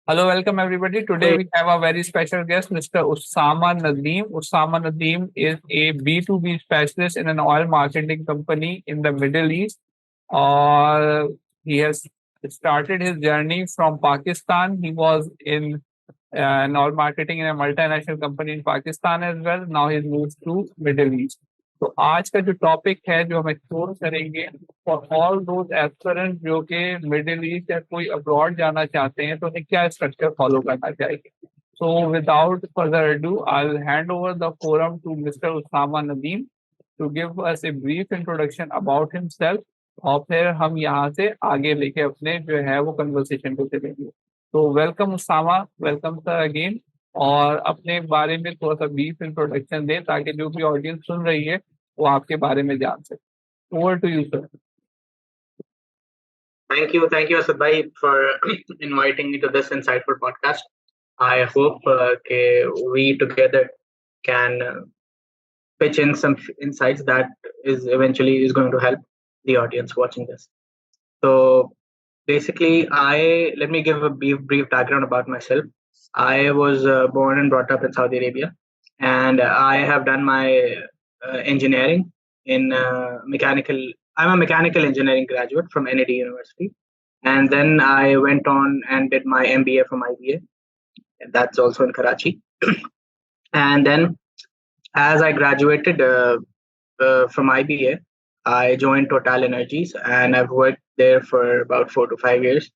Hello, welcome everybody. Today we have a very special guest, Mr. Usama Nadeem. Usama Nadeem is a B2B specialist in an oil marketing company in the Middle East. He has started his journey from Pakistan. He was in oil marketing in a multinational company in Pakistan as well. Now he's moved to Middle East. तो आज का जो topic है जो हम explore करेंगे for all those aspirants जो कि मिडिल ईस्ट या कोई अब्रॉड जाना चाहते हैं तो उन्हें क्या स्ट्रक्चर फॉलो करना चाहिए. So without further ado I will hand over the forum to mister Usama Nadeem to give us a brief introduction about himself और फिर हम यहाँ से आगे लेके अपने जो है वो कन्वर्सेशन को चलेंगे. तो welcome Usama, welcome sir again. और अपने बारे में थोड़ा सा ब्रीफ इंट्रोडक्शन दें ताकि जो भी ऑडियंस सुन रही है वो आपके बारे में जान सके. Over to you sir. Thank you, Asad bhai, for inviting me to this insightful podcast. I hope we together can pitch in some insights that is eventually is going to help the audience watching this. So basically, let me give a brief background about myself. I was born and brought up in Saudi Arabia, and I have done my engineering in mechanical. I'm a mechanical engineering graduate from NAD University, and then I went on and did my MBA from IBA. That's also in Karachi. And then, as I graduated from IBA, I joined Total Energies, and I've worked there for about 4 to 5 years.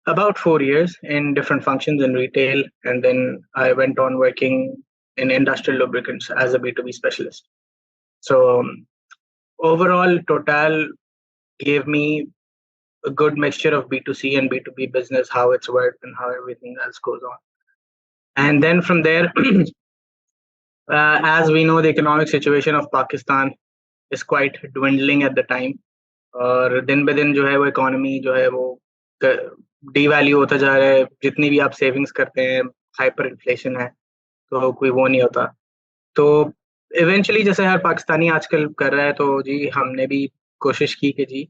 About 4 years in different functions in retail, and then I went on working in industrial lubricants as a B2B specialist. So overall, Total gave me a good mixture of B2C and B2B business, how it's worked and how everything else goes on. And then from there, as we know, the economic situation of Pakistan is quite dwindling at the time. और दिन ब दिन जो है वो economy जो है वो डीवैल्यू होता जा रहा है. जितनी भी आप सेविंग्स करते हैं, हाइपर इन्फ्लेशन है, तो कोई वो नहीं होता. तो इवेंचुअली जैसे हर पाकिस्तानी आजकल कर रहा है, तो जी हमने भी कोशिश की कि जी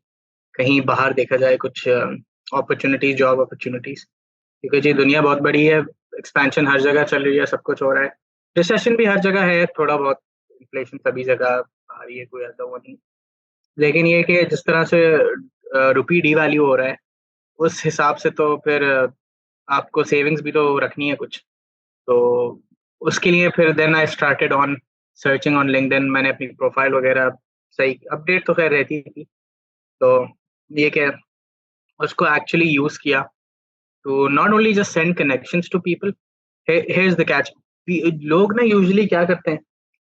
कहीं बाहर देखा जाए कुछ अपॉर्चुनिटीज, जॉब अपॉर्चुनिटीज, क्योंकि जी दुनिया बहुत बड़ी है, एक्सपेंशन हर जगह चल रही है, सब कुछ हो रहा है, रिसेशन भी हर जगह है, थोड़ा बहुत इन्फ्लेशन सभी जगह आ रही है, कोई ऐसा वो नहीं. लेकिन ये कि जिस तरह से रुपी डीवैल्यू हो रहा है, उस हिसाब से तो फिर आपको सेविंग्स भी तो रखनी है कुछ. तो उसके लिए फिर then I started on searching on LinkedIn. मैंने अपनी प्रोफाइल वगैरह सही अपडेट तो खैर रहती थी, तो ये क्या उसको एक्चुअली यूज किया to not only just send connections to people. Here is the catch. लोग ना यूजुअली क्या करते हैं,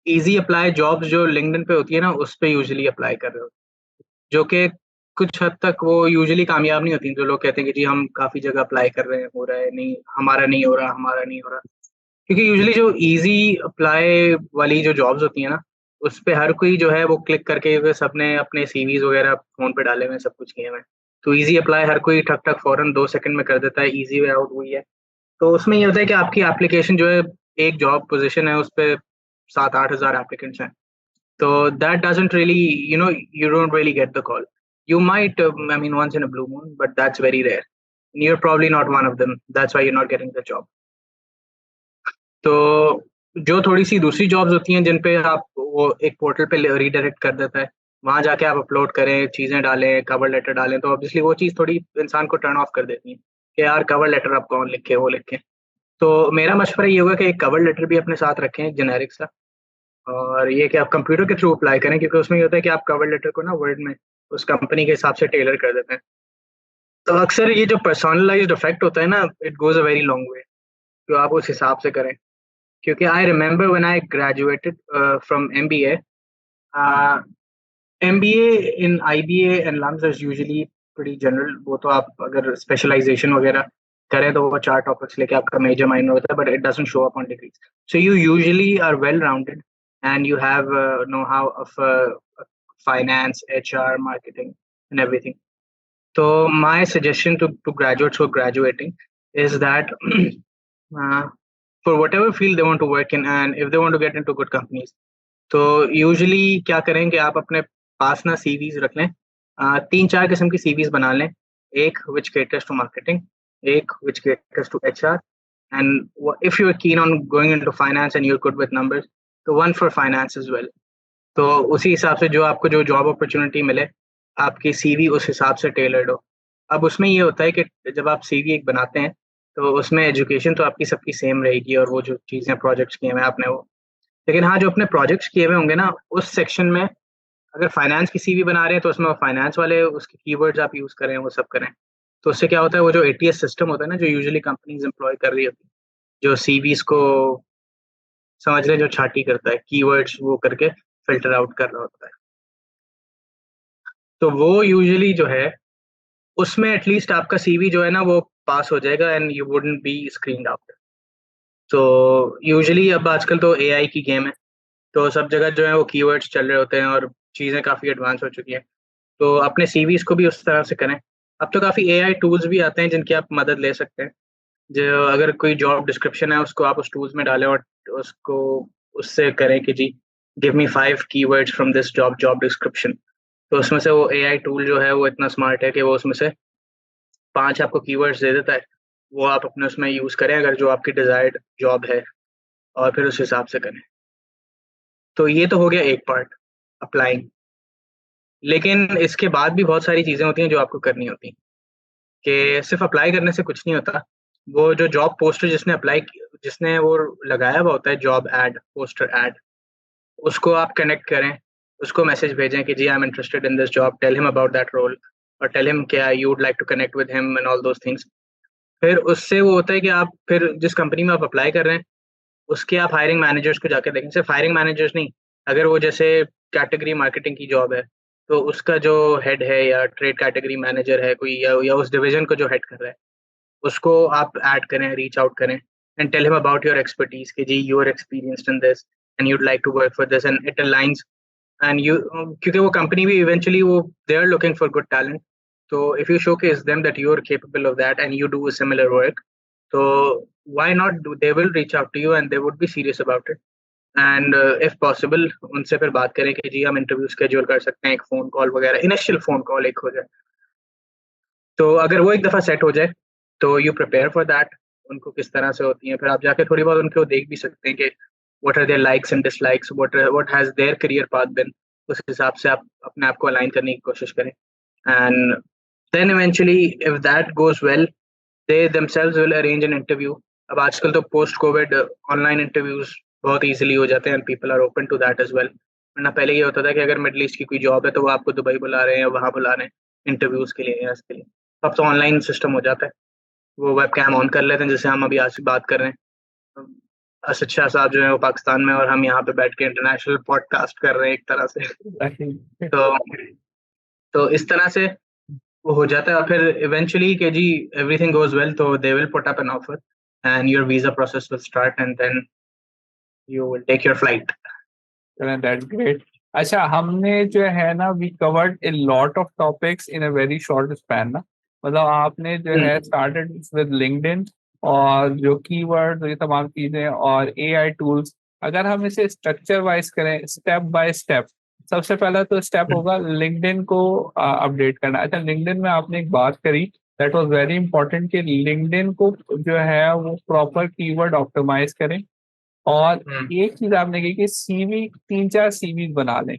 इजी अप्लाई जॉब्स जो लिंक्डइन पे होती है ना, उस पे यूजुअली अप्लाई कर रहे हो, जो कि कुछ हद तक वो यूजुअली कामयाब नहीं होती. जो लोग कहते हैं कि जी हम काफी जगह अप्लाई कर रहे हैं, हो रहा है नहीं, हमारा नहीं हो रहा, हमारा नहीं हो रहा. क्योंकि यूजुअली जो इजी अप्लाई वाली जो जॉब्स होती है ना, उस पे हर कोई जो है वो क्लिक करके सबने अपने सीवीज वगैरह फोन पे डाले हुए, सब कुछ किए हुए. तो इजी अप्लाई हर कोई ठक ठक फौरन 2 सेकंड में कर देता है, इजी वे आउट वही है. तो उसमें ये होता है कि आपकी एप्लीकेशन जो है, एक जॉब पोजीशन है, उस पर 7-8 हज़ार एप्लीकेंट्स हैं. So that doesn't really, you don't really get the call. You might, once in a blue moon, but that's very rare. And you're probably not one of them. That's why you're not getting the job. तो जो थोड़ी सी दूसरी jobs होती हैं जिन पे आप वो एक पोर्टल पे रीडायरेक्ट कर देता है, वहां जाके आप अपलोड करें, चीजें डालें, कवर लेटर डालें, तो ऑब्वियसली वो चीज़ थोड़ी इंसान को टर्न ऑफ कर देती है कि यार कवर लेटर आप कौन लिखे, वो लिखें. तो मेरा मशवरा ये होगा कि एक कवर लेटर भी अपने साथ रखें, जेनेरिक सा, और ये कि आप कंप्यूटर के थ्रू अप्लाई करें, क्योंकि उसमें ये होता है कि आप कवर लेटर को ना वर्ड में उस कंपनी के हिसाब से टेलर कर देते हैं. तो अक्सर ये जो पर्सनलाइज्ड इफेक्ट होता है ना, it goes a very long way, तो आप उस हिसाब से करें. क्योंकि I remember when I graduated from MBA, MBA in IBA and LUMS is usually pretty general. वो तो आप अगर स्पेशलाइजेशन वगैरह करें तो वो 4 टॉपिक्स लेके आपका मेजर माइनर होता है, but it doesn't show up on degrees. So you usually are well rounded and you have know-how of finance, HR, marketing, and everything. So my suggestion to graduates who are graduating is that for whatever field they want to work in, and if they want to get into good companies, तो usually क्या करें कि आप अपने पास ना CVs रख लें, 3-4 किस्म की CVs बना लें. एक which caters to marketing, एक which caters to HR, and if you're keen on going into finance and you're good with numbers, तो one for finance as well. तो उसी हिसाब से जो आपको जो जॉब अपॉर्चुनिटी मिले, आपकी सीवी उस हिसाब से टेलर्ड हो। अब उसमें ये होता है कि जब आप सीवी एक बनाते हैं, तो उसमें एजुकेशन तो आपकी सबकी सेम रहेगी, और वो जो चीज़ें प्रोजेक्ट्स किए हुए हैं आपने वो, लेकिन हाँ, जो अपने प्रोजेक्ट्स किए हुए होंगे ना, उस सेक्शन में अगर फाइनेंस की सीवी बना रहे हैं तो उसमें फाइनेंस वाले उसके कीवर्ड्स आप यूज़ करें, वो सब करें। तो उससे क्या होता है, वो जो एटीएस सिस्टम होता है ना, जो यूजुअली कंपनीज एम्प्लॉय कर रही होती है, जो सीवीज को समझ रहे, जो छांटी करता है, कीवर्ड्स वो करके फिल्टर आउट कर रहा होता है, तो वो यूजुअली जो है उसमें एटलीस्ट आपका सीवी जो है ना वो पास हो जाएगा, and you wouldn't be screened out. तो यूजुअली अब आजकल तो एआई की गेम है, तो सब जगह जो है वो कीवर्ड्स चल रहे होते हैं, और चीज़ें काफ़ी एडवांस हो चुकी हैं। तो अपने सीवीज को भी उस तरह से करें। अब तो काफ़ी एआई टूल्स भी आते हैं जिनकी आप मदद ले सकते हैं। जो अगर कोई जॉब डिस्क्रिप्शन है उसको आप उस टूल्स में डालें, और उसको उससे करें कि जी give me 5 keywords from this job description. तो उसमें से वो एआई टूल जो है वो इतना स्मार्ट है कि वो उसमें से 5 आपको कीवर्ड्स दे देता है। वो आप अपने उसमें यूज़ करें अगर जो आपकी डिज़ायर्ड जॉब है, और फिर उस हिसाब से करें। तो ये तो हो गया एक पार्ट, अप्लाइंग। लेकिन इसके बाद भी बहुत सारी चीज़ें होती हैं जो आपको करनी होती हैं, कि सिर्फ़ अप्लाई करने से कुछ नहीं होता। वो जो जॉब पोस्टर जिसने वो लगाया हुआ होता है, जॉब एड, पोस्टर एड, उसको आप कनेक्ट करें, उसको मैसेज भेजें कि जी I am interested in this job, tell him about that role, और टेल हिम क्या you would like to connect with him and all those things. फिर उससे वो होता है कि आप फिर जिस कंपनी में आप अप्लाई कर रहे हैं, उसके आप हायरिंग मैनेजर्स को जाके देखें। सिर्फ हायरिंग मैनेजर्स नहीं, अगर वो जैसे कैटेगरी मार्केटिंग की जॉब है, तो उसका जो हेड है या ट्रेड कैटेगरी मैनेजर है कोई, या उस डिवीजन को जो हेड कर रहा है, उसको आप ऐड करें, रीच आउट करें, and tell him about your expertise कि जी you are experienced in this and you'd like to work for this, and it aligns. And you, क्योंकि वो कंपनी भी इवेंचुअली वो they are looking for good talent, so if you showcase them that you're capable of that and you do a similar work, so why not do, they will reach out to you and they would be serious about it. And if possible उनसे फिर बात करें कि जी हम interview schedule कर सकते हैं, एक फ़ोन कॉल वगैरह, इनिशियल फ़ोन कॉल एक हो जाए। तो अगर वो एक दफ़ा सेट हो जाए, तो यू प्रिपेयर फॉर दैट, उनको किस तरह से होती हैं, फिर आप जाके थोड़ी बहुत उनको देख भी सकते हैं कि what are their likes and dislikes, what has their career path been. उस हिसाब से आप अपने आप को अलाइन करने की कोशिश करें, and then eventually if that goes well, they themselves will arrange an interview. अब आजकल तो पोस्ट कोविड ऑनलाइन इंटरव्यूज बहुत इजीली हो जाते हैं, and people are open to that as well. वरना पहले ये होता था कि अगर मिडल ईस्ट की कोई जॉब है तो वो आपको दुबई बुला रहे हैं या वहाँ बुला रहे हैं इंटरव्यूज के लिए या इसके लिए। अब तो ऑनलाइन सिस्टम हो जाता है, वो वेब कैम ऑन कर लेते हैं, जैसे हम अभी आज बात कर रहे हैं। असद शाह साहब जो है वो पाकिस्तान में, और हम यहाँ पे बैठ के इंटरनेशनल पॉडकास्ट कर रहे हैं एक तरह से। तो इस तरह से वो हो जाता है, और फिर इवेंचुअली कि जी एवरीथिंग गोज वेल, तो they will put up an offer and your visa process will start, and then you will take your flight. That's great. अच्छा, हमने जो है ना we covered a lot of topics in a very short span ना। मतलब आपने जो है स्टार्टेड विद लिंक्डइन और जो कीवर्ड, ये तमाम चीजें और एआई टूल्स। अगर हम इसे स्ट्रक्चर वाइज करें, स्टेप बाय स्टेप, सबसे पहला तो स्टेप होगा लिंक्डइन को अपडेट करना। अच्छा, लिंक्डइन में आपने एक बात करी दैट वाज वेरी इंपॉर्टेंट कि लिंक्डइन को जो है वो प्रॉपर कीवर्ड ऑप्टिमाइज करें। और एक चीज आपने की कि सीवी, 3-4 सीवी बना लें।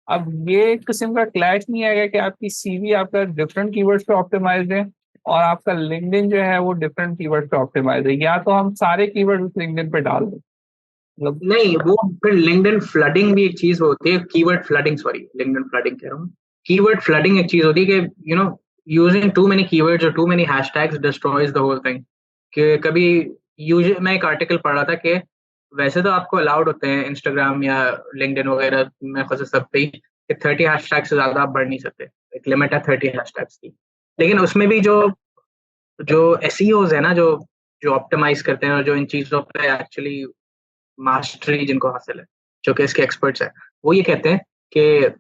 अब ये एक किस्म का क्लैश नहीं आएगा कि आपकी सीवी आपका डिफरेंट कीवर्ड्स पे ऑप्टिमाइज है और आपका लिंक्डइन जो है वो डिफरेंट कीवर्ड पे ऑप्टिमाइज है, या तो हम सारे कीवर्ड उस लिंक्डइन पे डाल दें? मतलब नहीं, वो फिर लिंक्डइन फ्लडिंग भी एक चीज होती है, keyword flooding, sorry LinkedIn flooding कह रहा हूँ। कीवर्ड फ्लडिंग एक चीज होती है कि you know using too many keywords और too many hashtags destroys the whole thing. कि कभी मैं एक आर्टिकल पढ़ रहा था कि वैसे तो आपको अलाउड होते हैं इंस्टाग्राम या लिंक्डइन वगैरह में खुद सब पे कि 30 हैशटैग से ज्यादा आप बढ़ नहीं सकते, एक लिमिट है 30 हैशटैग्स की। लेकिन उसमें भी जो जो एसईओज है ना, जो जो ऑप्टिमाइज करते हैं और जो इन चीजों पे एक्चुअली मास्टरी जिनको हासिल है, जो कि इसके एक्सपर्ट्स हैं, वो ये कहते हैं कि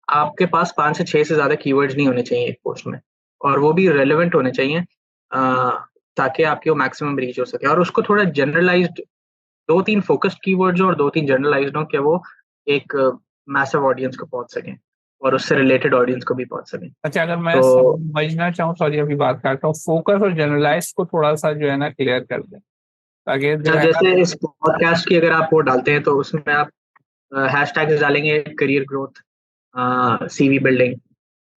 आपके पास 5 से 6 से ज़्यादा कीवर्ड्स नहीं होने चाहिए एक पोस्ट में, और वो भी रेलेवेंट होने चाहिए, ताकि आपकी वो मैक्सिमम रीच हो सके। और उसको थोड़ा जनरलाइज्ड 2-3 फोकस्ड कीवर्ड्स हो और 2-3 जनरलाइज्ड हो कि वो एक मैसिव ऑडियंस को पहुंच सकें। और उससे रिलेटेड ऑडियंस को भी पहुंच सके। अच्छा, अगर मैं तो समझना चाहूँ, सॉरी अभी बात करता हूँ, फोकस और जनरलाइज को थोड़ा सा जो है ना क्लियर कर दें, ताकि जो अच्छा, है ना। जैसे इस पॉडकास्ट की अगर आप वो डालते हैं तो उसमें आप हैशटैग्स डालेंगे, करियर ग्रोथ, सीवी बिल्डिंग,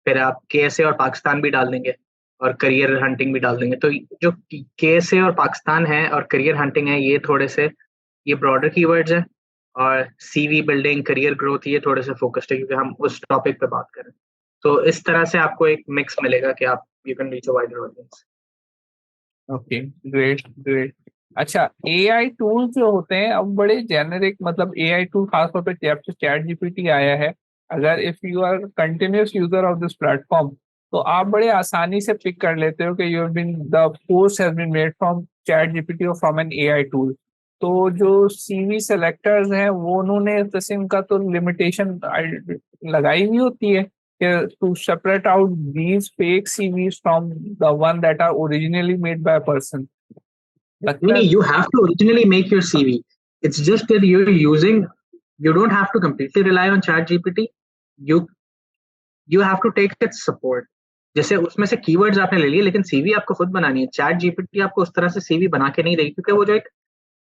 फिर आप केएसए और पाकिस्तान भी डाल देंगे और करियर हंटिंग भी डाल देंगे। तो जो केएसए और पाकिस्तान है और करियर हंटिंग है, ये थोड़े से ये ब्रॉडर कीवर्ड्स हैं, और सीवी बिल्डिंग, करियर ग्रोथ, ये थोड़े से फोकस्ड है क्योंकि हम उस टॉपिक पे बात कर रहे हैं। तो इस तरह से आपको एक मिक्स मिलेगा कि आप you can reach a wider audience. Okay, great great. अच्छा, एआई टूल जो होते हैं अब बड़े जेनेरिक, मतलब एआई टूल खासतौर पे जब से चैट जीपीटी आया है, अगर if you are continuous user of this platform, तो आप बड़े आसानी से पिक कर लेते हो कि you have been, the post has been made from chat GPT और फ्रॉम एन एआई टूल। तो जो सीवी सेलेक्टर्स हैं वो उन्होंने जैसे उनका तो लिमिटेशन लगाई हुई होती है to separate out these fake CVs from the one that are originally made by a person. नहीं लगता है। नहीं, you have to originally make your CV. It's just that you're using, you don't have to completely rely on chat gpt. You have to take its support. जैसे उसमें से keywords आपने ले लिए, लेकिन सीवी आपको खुद बनानी है। चैट जीपीटी आपको उस तरह से सीवी बना के नहीं देगी, क्योंकि वो जो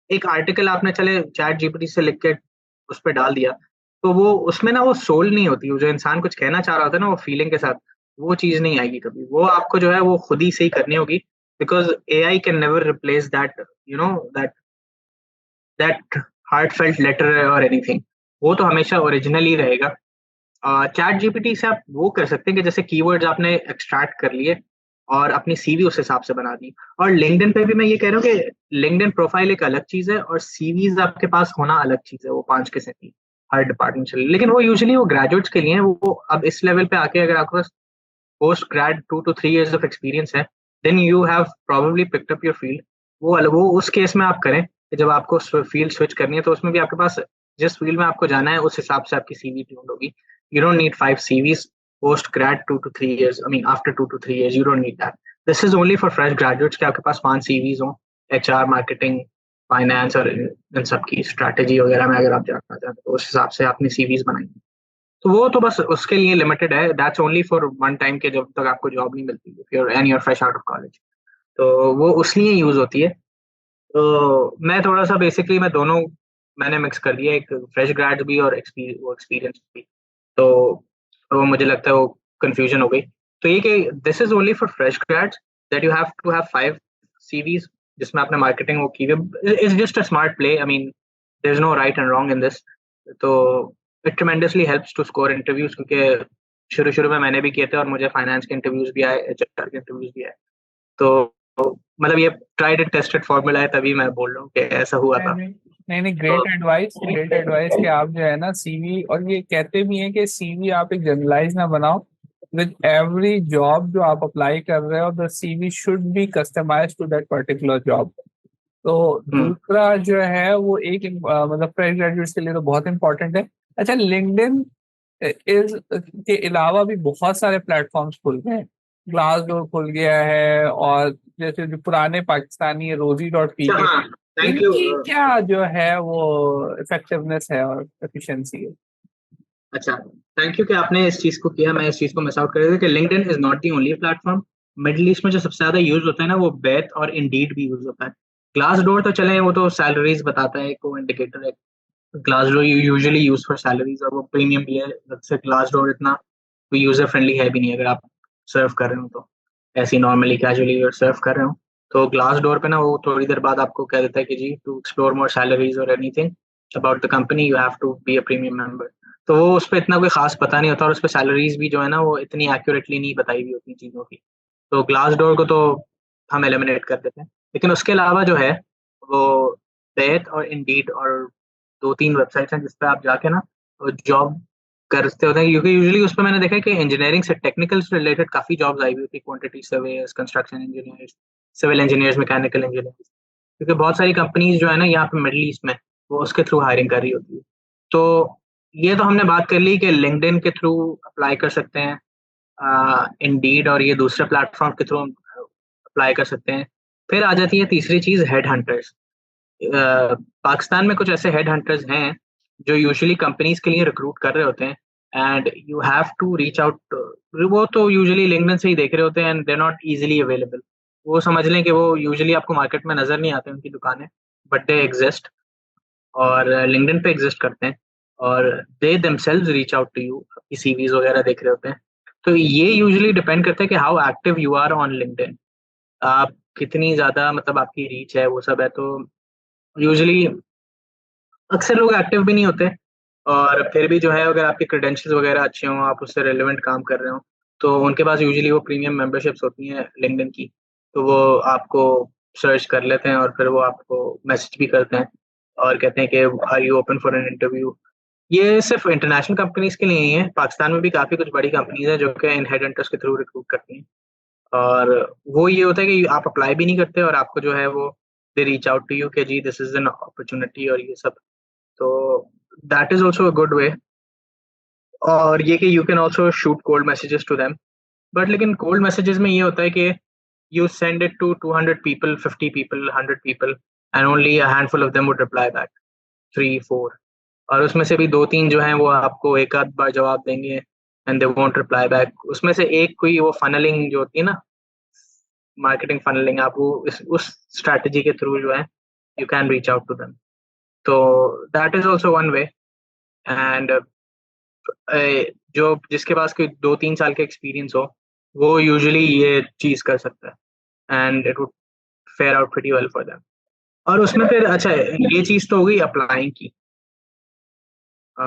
एक आर्टिकल आपने चले चैट जीपीटी से लिख के उस पर डाल दिया, तो वो उसमें ना वो सोल नहीं होती, वो जो इंसान कुछ कहना चाह रहा होता है ना वो फीलिंग के साथ, वो चीज नहीं आएगी कभी। वो आपको जो है वो खुद ही से ही करनी होगी, because AI can never replace that, you know, that that heartfelt letter और एनीथिंग। वो तो हमेशा ओरिजिनल ही रहेगा। चैट जीपीटी से आप वो कर सकते हैं कि जैसे कीवर्ड्स आपने एक्सट्रैक्ट कर लिए और अपनी सीवी उस हिसाब से बना दी। और लिंक्डइन पे भी मैं ये कह रहा हूँ कि लिंक्डइन प्रोफाइल एक अलग चीज है और सीवीज आपके पास होना अलग चीज है। वो 5 किस्म की हर डिपार्टमेंट से, लेकिन वो यूजुअली वो ग्रेजुएट्स के लिए है। वो अब इस लेवल पे आके अगर आपके पास post grad 2 to 3 years of experience है, then you have probably picked up your field. वो उस केस में आप करें कि जब आपको फील्ड स्विच करनी है तो उसमें भी आपके पास जिस फील्ड में आपको जाना है उस हिसाब से आपकी सीवी ट्यून्ड होगी। You don't need 5 CVs post grad 2 to 3 years. I mean, after 2 to 3 years, you don't need that. This is only for fresh graduates कि आपके पास 5 CVs हों, HR, marketing, finance और इन सब की स्ट्रैटेजी वगैरह में अगर आप जानना चाहते हैं तो उस हिसाब से अपनी सीवीज बनाएंगे। तो वो तो बस उसके लिए लिमिटेड है। That's only for one time के जब तक आपको जॉब नहीं मिलती, if you and you are fresh out of college. तो वो उसलिए यूज होती है। तो मैं थोड़ा सा बेसिकली मैं दोनों मैंने मिक्स कर दिया, एक फ्रेश ग्रेड भी और एक्सपीरियंस भी। तो वो मुझे लगता है वो कंफ्यूजन हो गई। तो ये कि this is only for fresh grads, that you have to have 5 CVs जिसमें आपने मार्केटिंग वो की है। It's just a smart play. I mean there is no right and wrong in this. तो it tremendously helps to score interviews, क्योंकि शुरू शुरू में मैंने भी किए थे और मुझे फाइनेंस के इंटरव्यूज भी आए, एचआर के इंटरव्यूज भी आए। तो मतलब ये ट्राइड एंड टेस्टेड फॉर्मूला है, तभी मैं बोल रहा हूँ कि ऐसा हुआ नहीं था। नहीं नहीं नहीं, तो ग्रेट एडवाइस, ग्रेट एडवाइस कि आप जो है ना सीवी, और ये कहते भी हैं कि सीवी आप एक जनरलाइज ना बनाओ, विद एवरी जॉब जो आप अप्लाई कर रहे हो the CV should be customize to that particular job. तो हम्म, दूसरा जो है वो एक मतलब फ्रेश ग्रेजुएट्स के लिए तो बहुत इंपॉर्टेंट है। अच्छा, लिंक्डइन इस के अलावा भी बहुत सारे प्लेटफॉर्म्स खुल गए हैं। ग्लास डोर खुल गया है, और जैसे जो पुराने पाकिस्तानी रोजी डॉट पी अच्छा, के, हाँ, थैंक यू। इनकी क्या जो है वो इफेक्टिवनेस है और एफिशिएंसी है। अच्छा, थैंक यू कि आपने इस चीज को किया। मैं इस चीज को मिस आउट कर रहा था कि LinkedIn is not the only platform. Middle east में जो सबसे ज्यादा यूज होता है ना, वो बेथ और इंडीड भी यूज होता है। ग्लास डोर तो चले, वो तो सैलरीज बताता है, को इंडिकेटर है। Glass door you usually use for salaries, और वो प्रीमियम भी है। वैसे ग्लास डोर इतना कोई यूजर फ्रेंडली है भी नहीं अगर आप सर्व कर रहे हो तो, ऐसे नॉर्मली कैजुअली सर्व कर रहे हो। तो ग्लास डोर पे ना वो थोड़ी देर बाद आपको कह देता है कि जी, टू एक्सप्लोर मोर सैलरीज और anything about the company you have to be a premium member. तो वो उस पर इतना कोई खास पता नहीं होता, और उस पर सैलरीज भी जो है ना वो इतनी एक्यूरेटली नहीं बताई हुई होती चीज़ों की। तो ग्लास डोर को तो हम एलिमिनेट कर देते हैं। लेकिन उसके अलावा जो है वो बेथ और इंडीड और 2-3 वेबसाइट्स हैं जिस पे आप जाके ना जॉब करते होते हैं, क्योंकि यूजुअली उस पर मैंने देखा है कि इंजीनियरिंग से टेक्निकल से रिलेटेड काफी जॉब्स आई हुई होती है, quantity surveyors, construction engineers, civil engineers, mechanical engineers. क्योंकि बहुत सारी कंपनीज जो है ना यहाँ पे मिडिल ईस्ट में, वो उसके थ्रू हायरिंग कर रही होती है। तो ये तो हमने बात कर ली कि लिंक्डइन के थ्रू अप्लाई कर सकते हैं, इंडीड और ये दूसरे प्लेटफॉर्म के थ्रू अप्लाई कर सकते हैं। फिर आ जाती है तीसरी चीज, हेड हंटर्स। पाकिस्तान में कुछ ऐसे हेड हंटर्स हैं जो यूजुअली कंपनीज के लिए रिक्रूट कर रहे होते हैं, and you have to reach out. वो तो यूजुअली लिंक्डइन से ही देख रहे होते हैं and they not easily available. वो समझ लें कि वो यूजुअली आपको मार्केट में नजर नहीं आते उनकी दुकानें, बट दे एग्जिस्ट और लिंक्डइन पे एग्जिस्ट करते हैं और they themselves reach out to you, आपकी सीवीज वगैरह देख रहे होते हैं। तो ये यूजुअली डिपेंड करता है कि how active you are on LinkedIn, आप कितनी ज्यादा मतलब आपकी रीच है, वो सब है। तो यूजुअली अक्सर लोग एक्टिव भी नहीं होते और फिर भी जो है अगर आपके क्रेडेंशियल्स वगैरह अच्छे हों, आप उससे रिलेवेंट काम कर रहे हो, तो उनके पास यूजुअली वो प्रीमियम मेंबरशिप्स होती हैं लिंक्डइन की, तो वो आपको सर्च कर लेते हैं और फिर वो आपको मैसेज भी करते हैं और कहते हैं कि are you open for an interview. ये सिर्फ इंटरनेशनल कंपनीज के लिए ही है, पाकिस्तान में भी काफ़ी कुछ बड़ी कंपनीज हैं जो कि इन हेड हंटर्स के थ्रू रिक्रूट करती हैं। और वो ये होता है कि आप अप्लाई भी नहीं करते और आपको जो है वो they reach out to you कि जी दिस इज एन अपॉर्चुनिटी और ये सब। तो that is also a good way. और ये कि you can also shoot cold messages to them, but लेकिन कोल्ड मैसेजेस में ये होता है कि you send it to 200 people, 50 people, 100 people, and only a handful of them would reply back, 3 4, और उसमें से भी दो तीन जो हैं वो आपको एक आध बार जवाब देंगे and they won't reply back. उसमें से एक कोई वो फनलिंग जो होती है ना, मार्केटिंग फनलिंग, आप वो उस स्ट्रैटेजी के थ्रू जो है you can reach out to them. तो that is also one way. And जो जिसके पास कोई 2 3 साल का एक्सपीरियंस हो वो यूजुअली ये चीज कर सकता है and it would fair out pretty well for them. और उसमें फिर अच्छा ये चीज तो हो गई अप्लाइंग की। अ,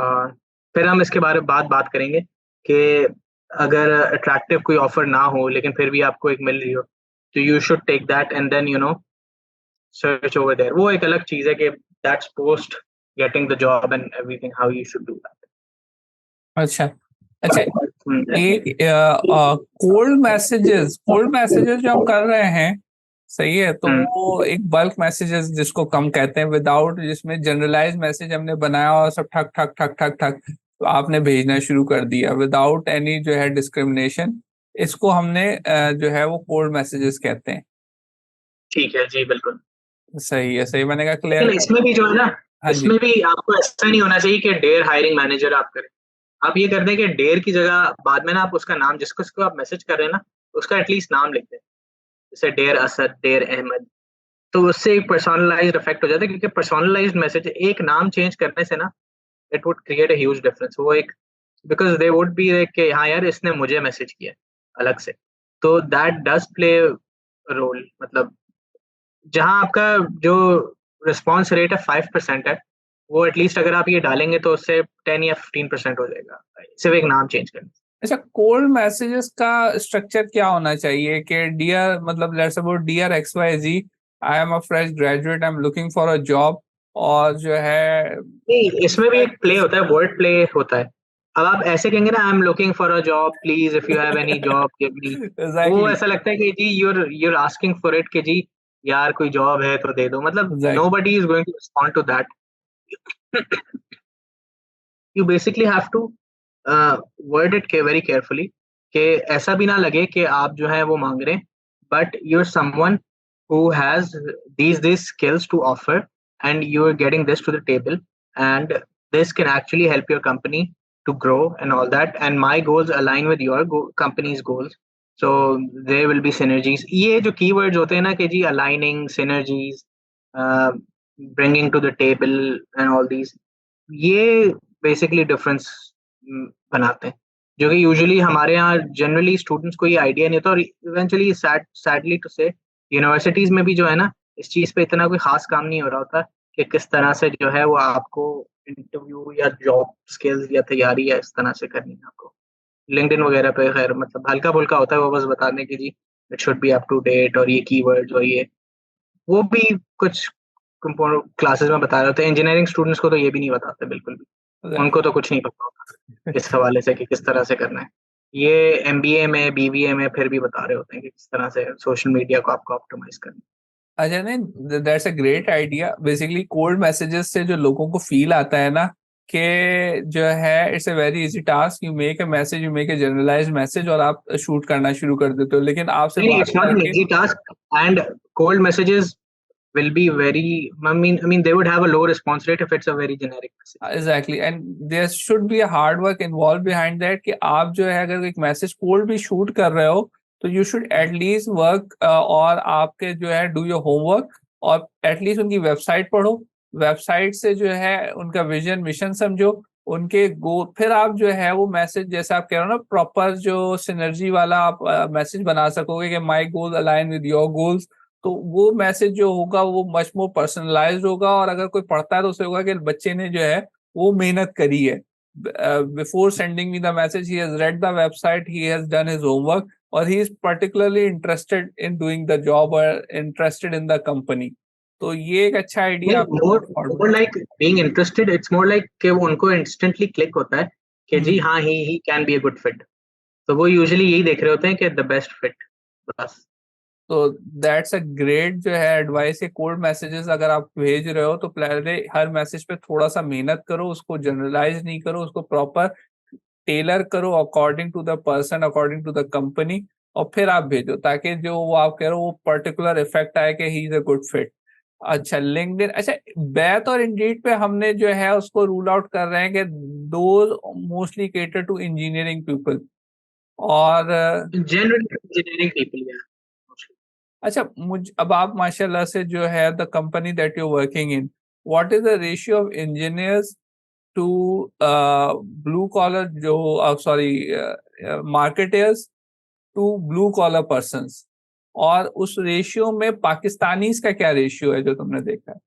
फिर हम इसके बारे में बात करेंगे कि अगर अट्रैक्टिव कोई ऑफर ना हो लेकिन फिर भी आपको एक मिल रही हो, तो you should take that and then search over there. वो एक अलग चीज है कि that's post getting the job and everything, how you should do अच्छा अच्छा। दैट। ये कोल्ड मैसेजेस जो हम कर रहे हैं, सही है, तो वो एक बल्क मैसेजेस जिसको कम कहते हैं, विदाउट जिसमें जनरलाइज मैसेज हमने बनाया और सब ठक ठक ठक ठक ठक तो आपने भेजना शुरू कर दिया विदाउट एनी जो है डिस्क्रिमिनेशन, इसको हमने जो है वो कोल्ड मैसेजेस कहते हैं। ठीक है जी, बिल्कुल। सही मैंने कहा क्लियर लेकिन कर। इसमें भी जो है ना, हाँ जी। इसमें भी आपको ऐसा नहीं होना चाहिए कि डेयर हायरिंग मैनेजर आप करें। आप ये कर दें कि डेयर की जगह बाद में ना आप उसका नाम, जिसको आप मैसेज कर रहे हैं ना, उसका एटलीस्ट नाम लिख दें, जैसे डेयर असद, डेयर अहमद। तो उससे एक पर्सनलाइज्ड इफेक्ट हो जाता है, क्योंकि पर्सनलाइज्ड मैसेज, एक नाम चेंज करने से ना it would create a huge difference. वो एक, बिकॉज दे वुड बी कि हाँ यार इसने मुझे मैसेज किया अलग से। तो दैट डज प्ले रोल। मतलब जहाँ आपका जो रिस्पॉन्स रेट है 5% है, वो एटलीस्ट अगर आप ये डालेंगे तो उससे 10 या 15% हो जाएगा, सिर्फ एक नाम चेंज करने से। अच्छा, कोल्ड मैसेजेस का स्ट्रक्चर क्या होना चाहिए कि डियर, मतलब let's suppose dear X Y Z, I am a fresh graduate, I am looking for a job, और जो है नहीं, इसमें भी एक प्ले होता है, वर्ड प्ले होता है। अब आप ऐसे कहेंगे ना, आई am looking for a job, please if you have any job give me, वो एग्जैक्टली ऐसा लगता है कि जी यूर आस्किंग फॉर इट, कि जी यार कोई जॉब है तो दे दो। मतलब exact nobody is going to respond to that. You basically have to word it very carefully, कि ऐसा भी ना लगे कि आप जो है वो मांग रहे हैं, but you're someone who has these skills to offer, and you are getting this to the table, and this can actually help your company to grow and all that, and my goals align with your company's goals, so there will be synergies। ये जो keywords होते हैं ना कि जी aligning, synergies, uh, bringing to the table and all these, ये basically difference बनाते हैं, जो कि यूजुअली हमारे यहाँ जनरली स्टूडेंट्स को ये आइडिया नहीं होता। और इवेंचुअली सैडली टू से यूनिवर्सिटीज में भी जो है ना, इस चीज पे इतना कोई खास काम नहीं हो रहा होता कि किस तरह से जो है वो आपको इंटरव्यू या जॉब स्किल्स या तैयारी या इस तरह से करनी है आपको। लिंक्डइन वगैरह पे खैर मतलब हल्का फुल्का होता है, वो बस बताने की जी it should be up to date, और ये कीवर्ड्स और ये वो भी कुछ क्लासेस में बता रहे होते हैं। इंजीनियरिंग स्टूडेंट्स को तो ये भी नहीं बताते बिल्कुल भी, उनको तो कुछ नहीं पता होता इस हवाले से कि किस तरह से करना है। ये एमबीए में, बीबीए में फिर भी बता रहे होते हैं कि किस तरह से सोशल मीडिया को आपको ऑप्टिमाइज करना अच्छा, नहीं, that's a great idea. Basically cold messages से जो लोगों को फील आता है ना कि जो है it's a very easy task, you make a message, you make a generalized message और आप शूट करना शुरू कर देते हो, लेकिन आपसे है। नहीं, बात इट्स नॉट एन करके easy task, and cold messages will be very, I mean, they would have a low response rate if it's a very generic message. Exactly and there should be hard work involve behind that कि आप जो है अगर एक message cold भी shoot कर रहे हो तो यू शुड एटलीस्ट वर्क और आपके जो है डू योर होमवर्क और एटलीस्ट उनकी वेबसाइट पढ़ो, वेबसाइट से जो है उनका विजन मिशन समझो, उनके गो, फिर आप जो है वो मैसेज जैसा आप कह रहे हो ना प्रॉपर जो सिनर्जी वाला आप मैसेज बना सकोगे कि माई गोल अलाइन विद योर गोल्स, तो वो मैसेज जो होगा वो मच मोर पर्सनलाइज्ड होगा और अगर कोई पढ़ता है तो उसे होगा कि बच्चे ने जो है वो मेहनत करी है, before sending me the message he has read the website, he has done his homework और he is particularly interested in doing the job और इंटरेस्टेड इन द कंपनी। तो ये एक अच्छा आइडिया नहीं, आपने more put more forward like being interested, it's more like कि वो उनको instantly click होता है कि किया। जी हाँ, he can be a good fit. तो वो यूजुअली यही देख रहे होते हैं कि the best fit, बस। तो दैट्स अ ग्रेट जो है एडवाइस के कोल्ड मैसेजेस अगर आप भेज रहे हो तो पहले हर मैसेज पे थोड़ा सा मेहनत करो, उसको जनरलाइज नहीं करो, उसको प्रॉपर टेलर करो according to the person, according to the company, और फिर आप भेजो ताकि जो वो आप कह रहे हो वो पर्टिकुलर इफेक्ट आए कि he is a good fit. अच्छा लिंक्डइन, अच्छा बैथ और इंडीड पे हमने जो है उसको रूल आउट कर रहे हैं कि though mostly cater to engineering people और Generally engineering people, yeah, mostly. अच्छा मुझ अब आप माशाल्लाह से जो है the company that you working in, what is the ratio of engineers to blue collar जो sorry marketers to blue collar persons, और उस रेशियो में पाकिस्तानीज का क्या रेशियो है जो तुमने देखा है?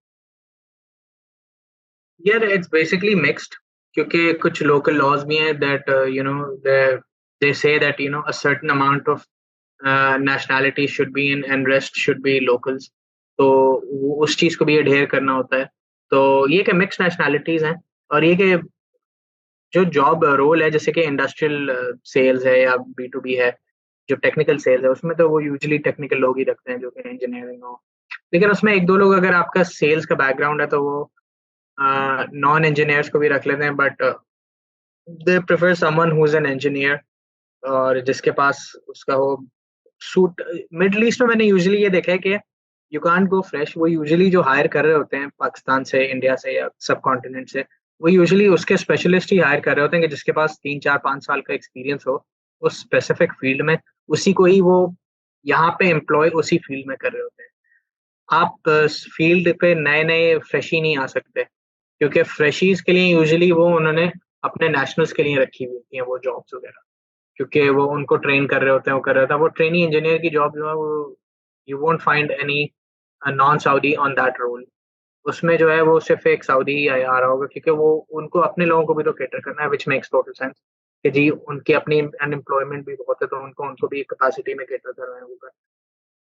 Yeah, it's basically mixed क्योंकि कुछ local laws भी हैं that they say that a certain amount of nationality should be in and rest should be locals. तो उस चीज को भी adhere करना होता है। तो ये कि mixed nationalities हैं और ये कि जो जॉब रोल है जैसे कि इंडस्ट्रियल सेल्स है या B2B है, जो टेक्निकल सेल्स है उसमें तो वो यूजुअली टेक्निकल लोग ही रखते हैं जो कि इंजीनियरिंग हो। लेकिन उसमें एक दो लोग अगर आपका सेल्स का बैकग्राउंड है तो वो नॉन इंजीनियर्स को भी रख लेते हैं, but they prefer someone who is an engineer और जिसके पास उसका हो सूट। मिडल ईस्ट में मैंने यूजुअली ये देखा है कि यू कांट गो फ्रेश, वो यूजुअली जो हायर कर रहे होते हैं पाकिस्तान से, इंडिया से या सब कॉन्टिनेंट से, वो यूजुअली उसके स्पेशलिस्ट ही हायर कर रहे होते हैं कि जिसके पास 3 4 5 साल का एक्सपीरियंस हो उस स्पेसिफिक फील्ड में, उसी को ही वो यहाँ पे एम्प्लॉय उसी फील्ड में कर रहे होते हैं। आप फील्ड पे नए नए फ्रेशी नहीं आ सकते क्योंकि फ्रेशीज के लिए यूजुअली वो उन्होंने अपने नेशनल्स के लिए रखी हुई होती हैं वो जॉब्स वगैरह, क्योंकि वो उनको ट्रेन कर रहे होते हैं, वो कर रहे होते हैं। वो ट्रेनी इंजीनियर की जॉब जो है वो you won't find any non Saudi on that role. उसमें जो है वो सिर्फ एक सऊदी ही आ रहा होगा क्योंकि वो उनको अपने लोगों को भी तो कैटर करना है, विच मेक्स टोटल सेंस कि जी उनकी अपनी अनएम्प्लॉयमेंट भी बहुत है तो उनको उनको भी कैपेसिटी में कैटर करना है होगा।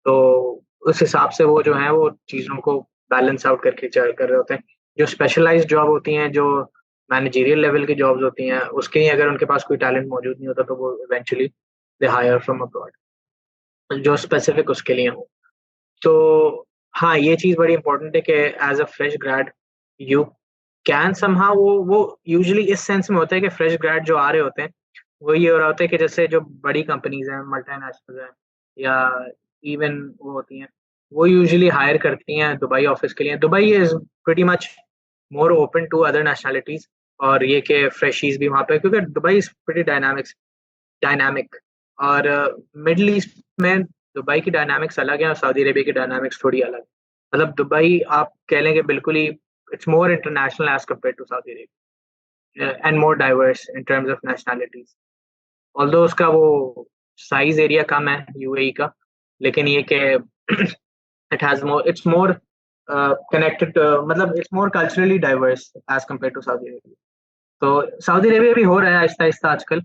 तो उस हिसाब से वो जो है वो चीज़ों को बैलेंस आउट करके कर रहे होते हैं। जो स्पेशलाइज्ड जॉब होती हैं, जो मैनेजरियल लेवल की जॉब्स होती हैं, उसके लिए अगर उनके पास कोई टैलेंट मौजूद नहीं होता तो वो eventually they hire from abroad जो स्पेसिफिक उसके लिए हो। तो हाँ, ये चीज़ बड़ी इंपॉर्टेंट है कि as a fresh grad you can somehow वो यूजुअली इस सेंस में होता है कि फ्रेश ग्रेड जो आ रहे होते हैं वो ये हो रहा होता है कि जैसे जो बड़ी कंपनीज हैं, मल्टीनेशनल हैं या इवन वो होती हैं, वो यूजुअली हायर करती हैं दुबई ऑफिस के लिए। Dubai is pretty much more open to other nationalities और ये कि फ्रेशीज भी वहाँ पे, क्योंकि दुबई इज प्रीटी डायनामिक और मिडल ईस्ट में दुबई की डायनामिक्स अलग है और सऊदी अरेबिया की डायनामिक्स थोड़ी अलग है। मतलब दुबई आप कह लें कि बिल्कुल ही it's more international as compare to Saudi Arabia and more diverse in terms of nationalities. Although उसका वो साइज एरिया कम है यूएई का, लेकिन ये कि it has more, it's more connected, मतलब it's more culturally diverse as compare to Saudi Arabia. तो Saudi Arabia भी हो रहा है आहिस्ता आहिस्ता आजकल।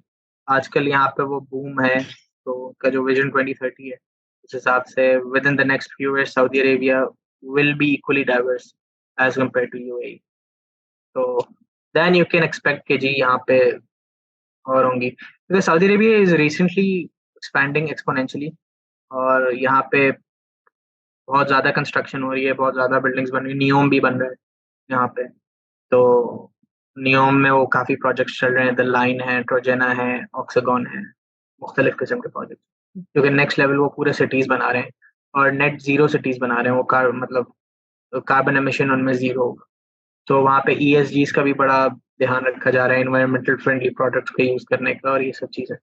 आजकल यहाँ पे वो बूम है, तो उनका जो विजन 2030 है उस हिसाब से within the next few years Saudi Arabia will be equally diverse as compare to UAE. तो देन यू कैन एक्सपेक्ट कि जी यहाँ पे और होंगी, क्योंकि Saudi Arabia is recently expanding exponentially और यहाँ पे बहुत ज़्यादा कंस्ट्रक्शन हो रही है, बहुत ज़्यादा बिल्डिंग्स बन रही है, नियोम भी बन रहा है यहाँ पे। तो नियोम में वो काफ़ी प्रोजेक्ट्स चल रहे हैं, द लाइन है, ट्रोजेना है, ऑक्सागॉन है, मुख्तलिफ किस्म के प्रोजेक्ट क्योंकि नेक्स्ट लेवल वो पूरे सिटीज़ बना रहे हैं और नेट ज़ीरो सिटीज़ बना रहे हैं वो कार मतलब कार्बन एमिशन उनमें जीरो होगा। तो वहाँ पे ESGs का भी बड़ा ध्यान रखा जा रहा है, एनवायरमेंटल फ्रेंडली प्रोडक्ट्स का यूज करने का और ये सब चीजें।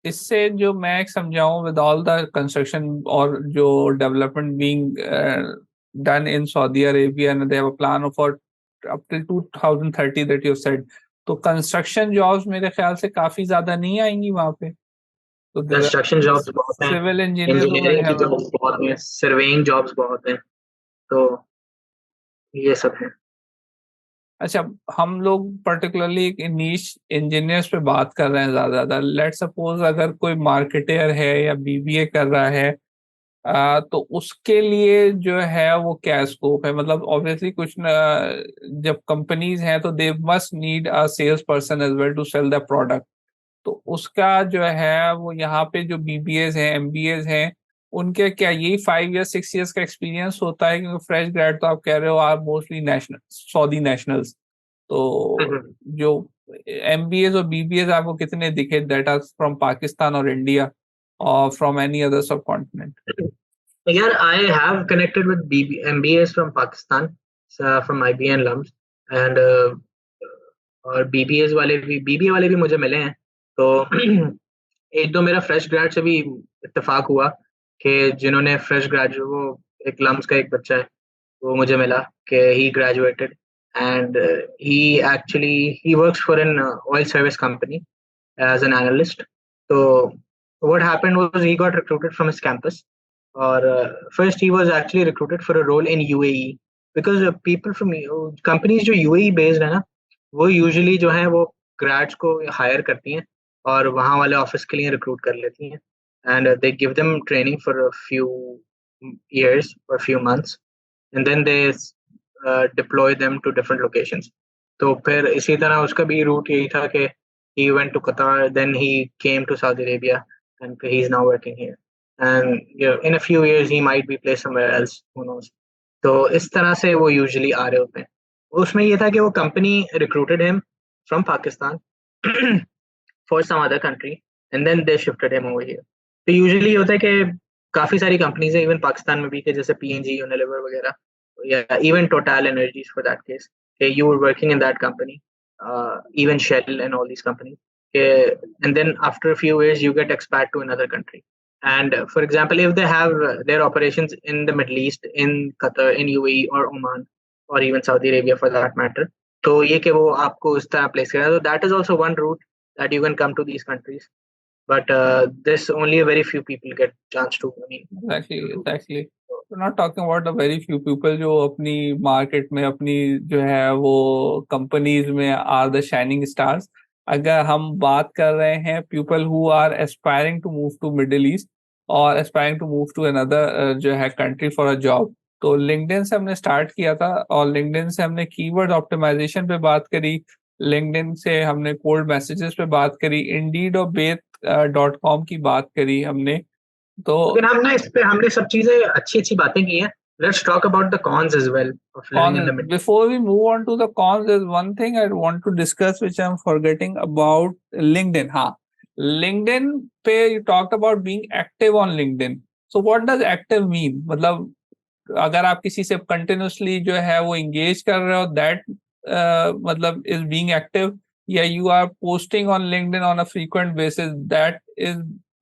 इससे जो मैं एक समझाऊं, विद ऑल द कंस्ट्रक्शन और जो development being done in Saudi Arabia, and they have a plan for up till 2030 that you said, तो कंस्ट्रक्शन जॉब्स मेरे ख्याल से काफी ज्यादा नहीं आएंगी वहां पे। तो कंस्ट्रक्शन जॉब्स बहुत हैं, सिविल इंजीनियर इंजीनियरिंग की हैव। जॉब्स बहुत हैं, सर्वेइंग जॉब्स बहुत हैं, तो ये सब है। अच्छा, हम लोग पर्टिकुलरली एक नीश इंजीनियर्स पे बात कर रहे हैं ज्यादा। लेट सपोज अगर कोई मार्केटर है या बीबीए कर रहा है, तो उसके लिए जो है वो क्या स्कोप है? मतलब ऑब्वियसली कुछ न, जब कंपनीज हैं तो they must need a sales person as well to sell the product. तो उसका जो है वो यहाँ पे जो बीबीएस हैं, एमबीएस हैं, उनके क्या यही 5 या 6 इयर्स का एक्सपीरियंस होता है? क्योंकि फ्रेश ग्रेड तो आप कह रहे हो are mostly national Saudi nationals, तो हम्म। जो एमबीएस और बीबीएस आपको कितने दिखे दैट आर फ्रॉम पाकिस्तान और इंडिया और फ्रॉम एनी अदर सब कॉन्टिनेंट? यार, I have connected with MBAs from Pakistan, from IB and LUMS, and और BBA वाले भी मुझे मिले हैं। तो एक दो मेरा फ्रेश ग्रेड से भी इत्तेफाक हुआ कि जिन्होंने फ्रेश ग्रेजुएट, वो एक लम्स का एक बच्चा है, वो मुझे मिला कि he graduated and he actually he works for an oil service company as an analyst. तो what happened was he got recruited from his campus, or first he was actually recruited for a role in UAE, because people from companies जो UAE based है ना, वो usually जो है वो grads को hire करती हैं और वहाँ वाले ऑफिस के लिए रिक्रूट कर लेती हैं, and they give them training for a few years or few months, and then they deploy them to different locations. तो फिर इसी तरह उसका भी रूट यही था कि he went to Qatar, then he came to Saudi Arabia, and he's now working here. And in a few years he might be placed somewhere else, who knows. तो इस तरह से वो यूजुअली आ रहे होते हैं। उसमें ये था कि वो company recruited him from Pakistan for some other country, and then they shifted him over here. तो यूजुअली होता है कि काफी सारी कंपनीज है इवन पाकिस्तान में भी, कि जैसे PNG, यूनिलीवर वगैरह, या even total energies for that case, you were working in that company, even Shell and all these companies. And then after a few years, you get expat to another country. And for example, if they have their operations in the Middle East, in Qatar, in UAE or Oman, or even Saudi Arabia for that matter, तो ये कि वो आपको इस तरह place करें, तो that is also one route that you can come to these countries. But this only a very few people get chance to. I mean, Exactly. We're not talking about a very few people जो अपनी market में, अपनी जो है वो companies में are the shining stars. अगर हम बात कर रहे हैं people who are aspiring to move to Middle East और aspiring to move to another जो है कंट्री फॉर अ जॉब, तो लिंक्डइन से हमने स्टार्ट किया था, और लिंक्डइन से हमने कीवर्ड ऑप्टिमाइजेशन पे बात करी, लिंक्डइन से हमने कोल्ड मैसेजेस पे बात करी, इंडीड और बेथ.com की बात करी हमने। तो लेकिन हमने सब चीजें अच्छी अच्छी बातें की हैं। Let's talk about the cons as well of living in the Middle East. before we move on to the cons, there's one thing I want to discuss which I'm forgetting about LinkedIn. हाँ, LinkedIn पे you talked about being active on LinkedIn. So what does active mean? मतलब अगर आप किसी से continuously जो है वो एंगेज कर रहे हो, दैट मतलब इज बीइंग एक्टिव, या you are posting on LinkedIn on a frequent basis, that is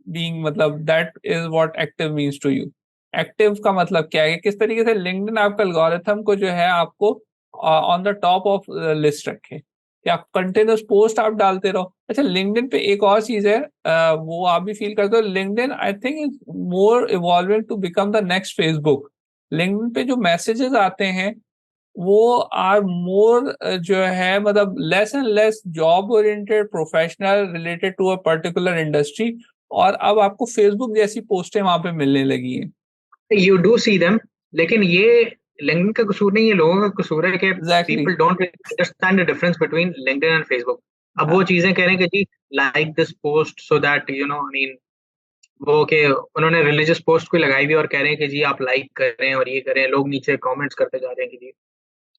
being, मतलब that is what active means to you? Active का मतलब क्या है? किस तरीके से लिंक्डइन आपका एल्गोरिथम को जो है आपको on the top of list रखे, कि आप कंटिन्यूस पोस्ट आप डालते रहो। अच्छा, लिंक्डइन पे एक और चीज है, वो आप भी फील करते हो, LinkedIn I think is more evolving to become the next Facebook. LinkedIn पे जो मैसेजेस आते हैं वो आर मोर जो है मतलब less and less job oriented, professional, related to a particular industry, और अब आपको फेसबुक जैसी पोस्टें वहां पे मिलने लगी हैं। You do see them, लेकिन ये लिंक्डइन का कसूर नहीं, ये लोगों का कसूर है कि exactly. people don't understand the difference between LinkedIn and Facebook. अब वो चीजें कह रहे हैं कि जी like this post so that I mean, वो के उन्होंने रिलीजियस पोस्ट कोई लगाई हुई और कह रहे हैं कि जी आप लाइक करें और ये करें, लोग नीचे कमेंट्स करते जा रहे हैं कि जी।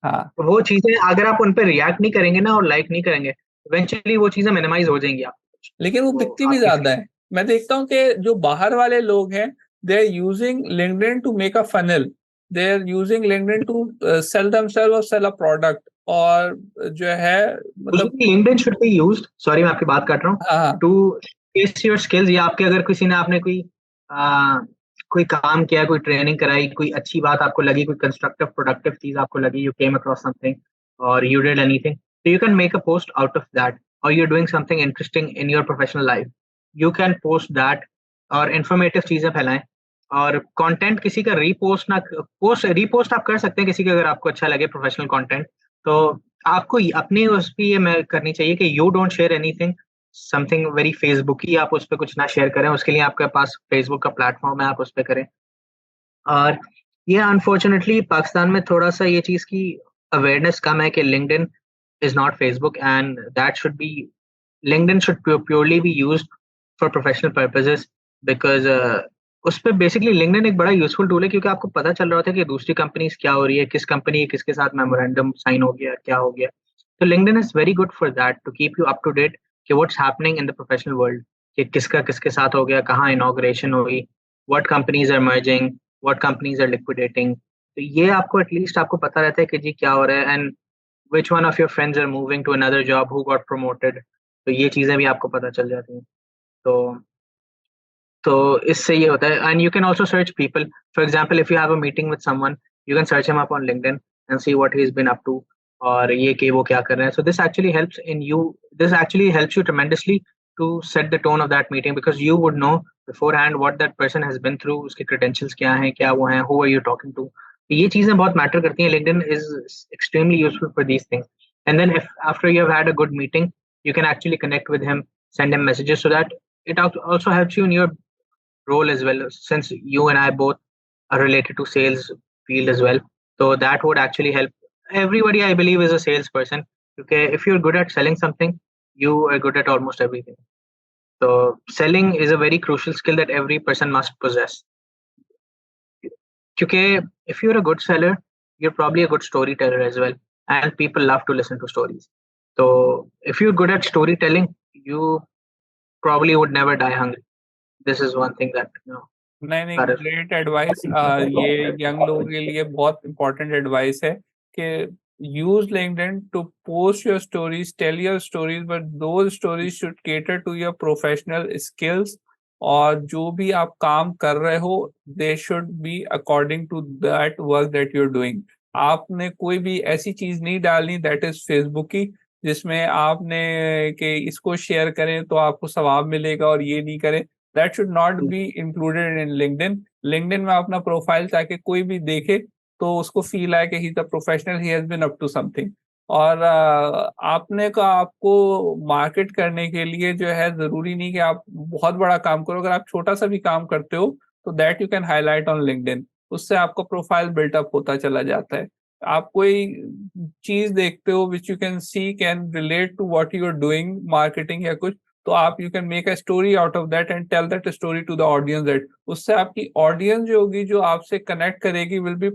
हाँ, तो वो चीजें अगर आप उन पर रिएक्ट नहीं करेंगे ना और लाइक नहीं करेंगे, इवेंचुअली वो चीजें मिनिमाइज हो जाएंगी आप, लेकिन वो वो बिकती भी आपकी ज्यादा है। मैं देखता हूँ कि जो बाहर वाले लोग हैं, they are using LinkedIn to make a funnel, they're using LinkedIn to sell themselves or sell a product. और जो है मतलब LinkedIn should be used, sorry मैं आपकी बात काट रहा हूँ, हाँ to showcase your skills, या आपके अगर किसी ने आपने कोई काम किया, कोई ट्रेनिंग कराई, कोई अच्छी बात आपको लगी, कोई कंस्ट्रक्टिव प्रोडक्टिव चीज आपको लगी, you came across something or you did anything, so you can make a post out of that, or you're doing something interesting in your professional life, you can post that, और informative चीजें फैलाएं, और content किसी का repost आप कर सकते हैं किसी का, अगर आपको अच्छा लगे प्रोफेशनल कंटेंट, तो आपको अपनी उस पे ये मैं करनी चाहिए कि you don't share anything something very Facebook ही, आप उस पर कुछ ना शेयर करें, उसके लिए आपके पास फेसबुक का प्लेटफॉर्म है, आप उस पर करें। और ये अनफॉर्चुनेटली पाकिस्तान में थोड़ा सा ये चीज़ की अवेयरनेस कम है कि LinkedIn is not Facebook, and that should be LinkedIn should purely be used for professional purposes, because उस पे बेसिकली LinkedIn एक बड़ा यूजफुल टूल है, क्योंकि आपको पता चल रहा होता है कि दूसरी कंपनीज क्या हो रही है, किस कंपनी किसके साथ मेमोरेंडम साइन हो गया, क्या हो गया। तो LinkedIn is very good for that, to keep you up to date कि what's happening in the professional world, कि किसका किसके साथ हो गया, कहाँ इनॉग्रेशन हुई, what companies are merging, what companies are liquidating. तो ये आपको एटलीस्ट आपको पता रहता है कि जी क्या हो रहा है, and which one of your friends are moving to another job, who got promoted, तो ये चीजें भी आपको पता चल जाती हैं। तो इससे ये होता है, and you can also search people, for example if you have a meeting with someone, you can search him up on LinkedIn and see what he's been up to, और ये कि वो क्या कर रहे हैं। So this actually helps you tremendously to set the tone of that meeting, because you would know beforehand what that person has been through, उसके credentials क्या हैं, क्या वो हैं, who are you talking to। ये चीजें बहुत मैटर करती हैं। LinkedIn is extremely useful for these things, and then if after you have had a good meeting, you can actually connect with him, send him messages, so that it also helps you in your role as well, since you and I both are related to sales field as well. So that would actually help everybody, I believe, is a salesperson. Okay, if you're good at selling something, you are good at almost everything. So selling is a very crucial skill that every person must possess. Okay, if you're a good seller, you're probably a good storyteller as well, and people love to listen to stories. So if you're good at storytelling, you probably would never die hungry. This is one thing that नहीं नहीं, great advice. ये young लोगों के लिए बहुत important advice है कि use LinkedIn to post your stories, tell your stories, but those stories should cater to your professional skills, और जो भी आप काम कर रहे हो they should be according to that work that you are doing. आपने कोई भी ऐसी चीज नहीं डालनी दैट इज फेसबुक की, जिसमें आपने कि इसको शेयर करें तो आपको सवाब मिलेगा और ये नहीं करें। That should not be included in LinkedIn. LinkedIn में अपना प्रोफाइल ताकि कोई भी देखे तो उसको फील आए कि he is a professional, he has been up to something. और आपने का आपको मार्केट करने के लिए जो है जरूरी नहीं कि आप बहुत बड़ा काम करो, अगर आप छोटा सा भी काम करते हो तो that you can highlight on LinkedIn, उससे आपका प्रोफाइल बिल्टअप होता चला जाता है। आप कोई चीज देखते हो which you can see can relate to what you are doing marketing या कुछ, तो आप you can make a story out of that and tell that story to the audience, that उससे आपकी ऑडियंस जो होगी जो आपसे कनेक्ट करेगी will be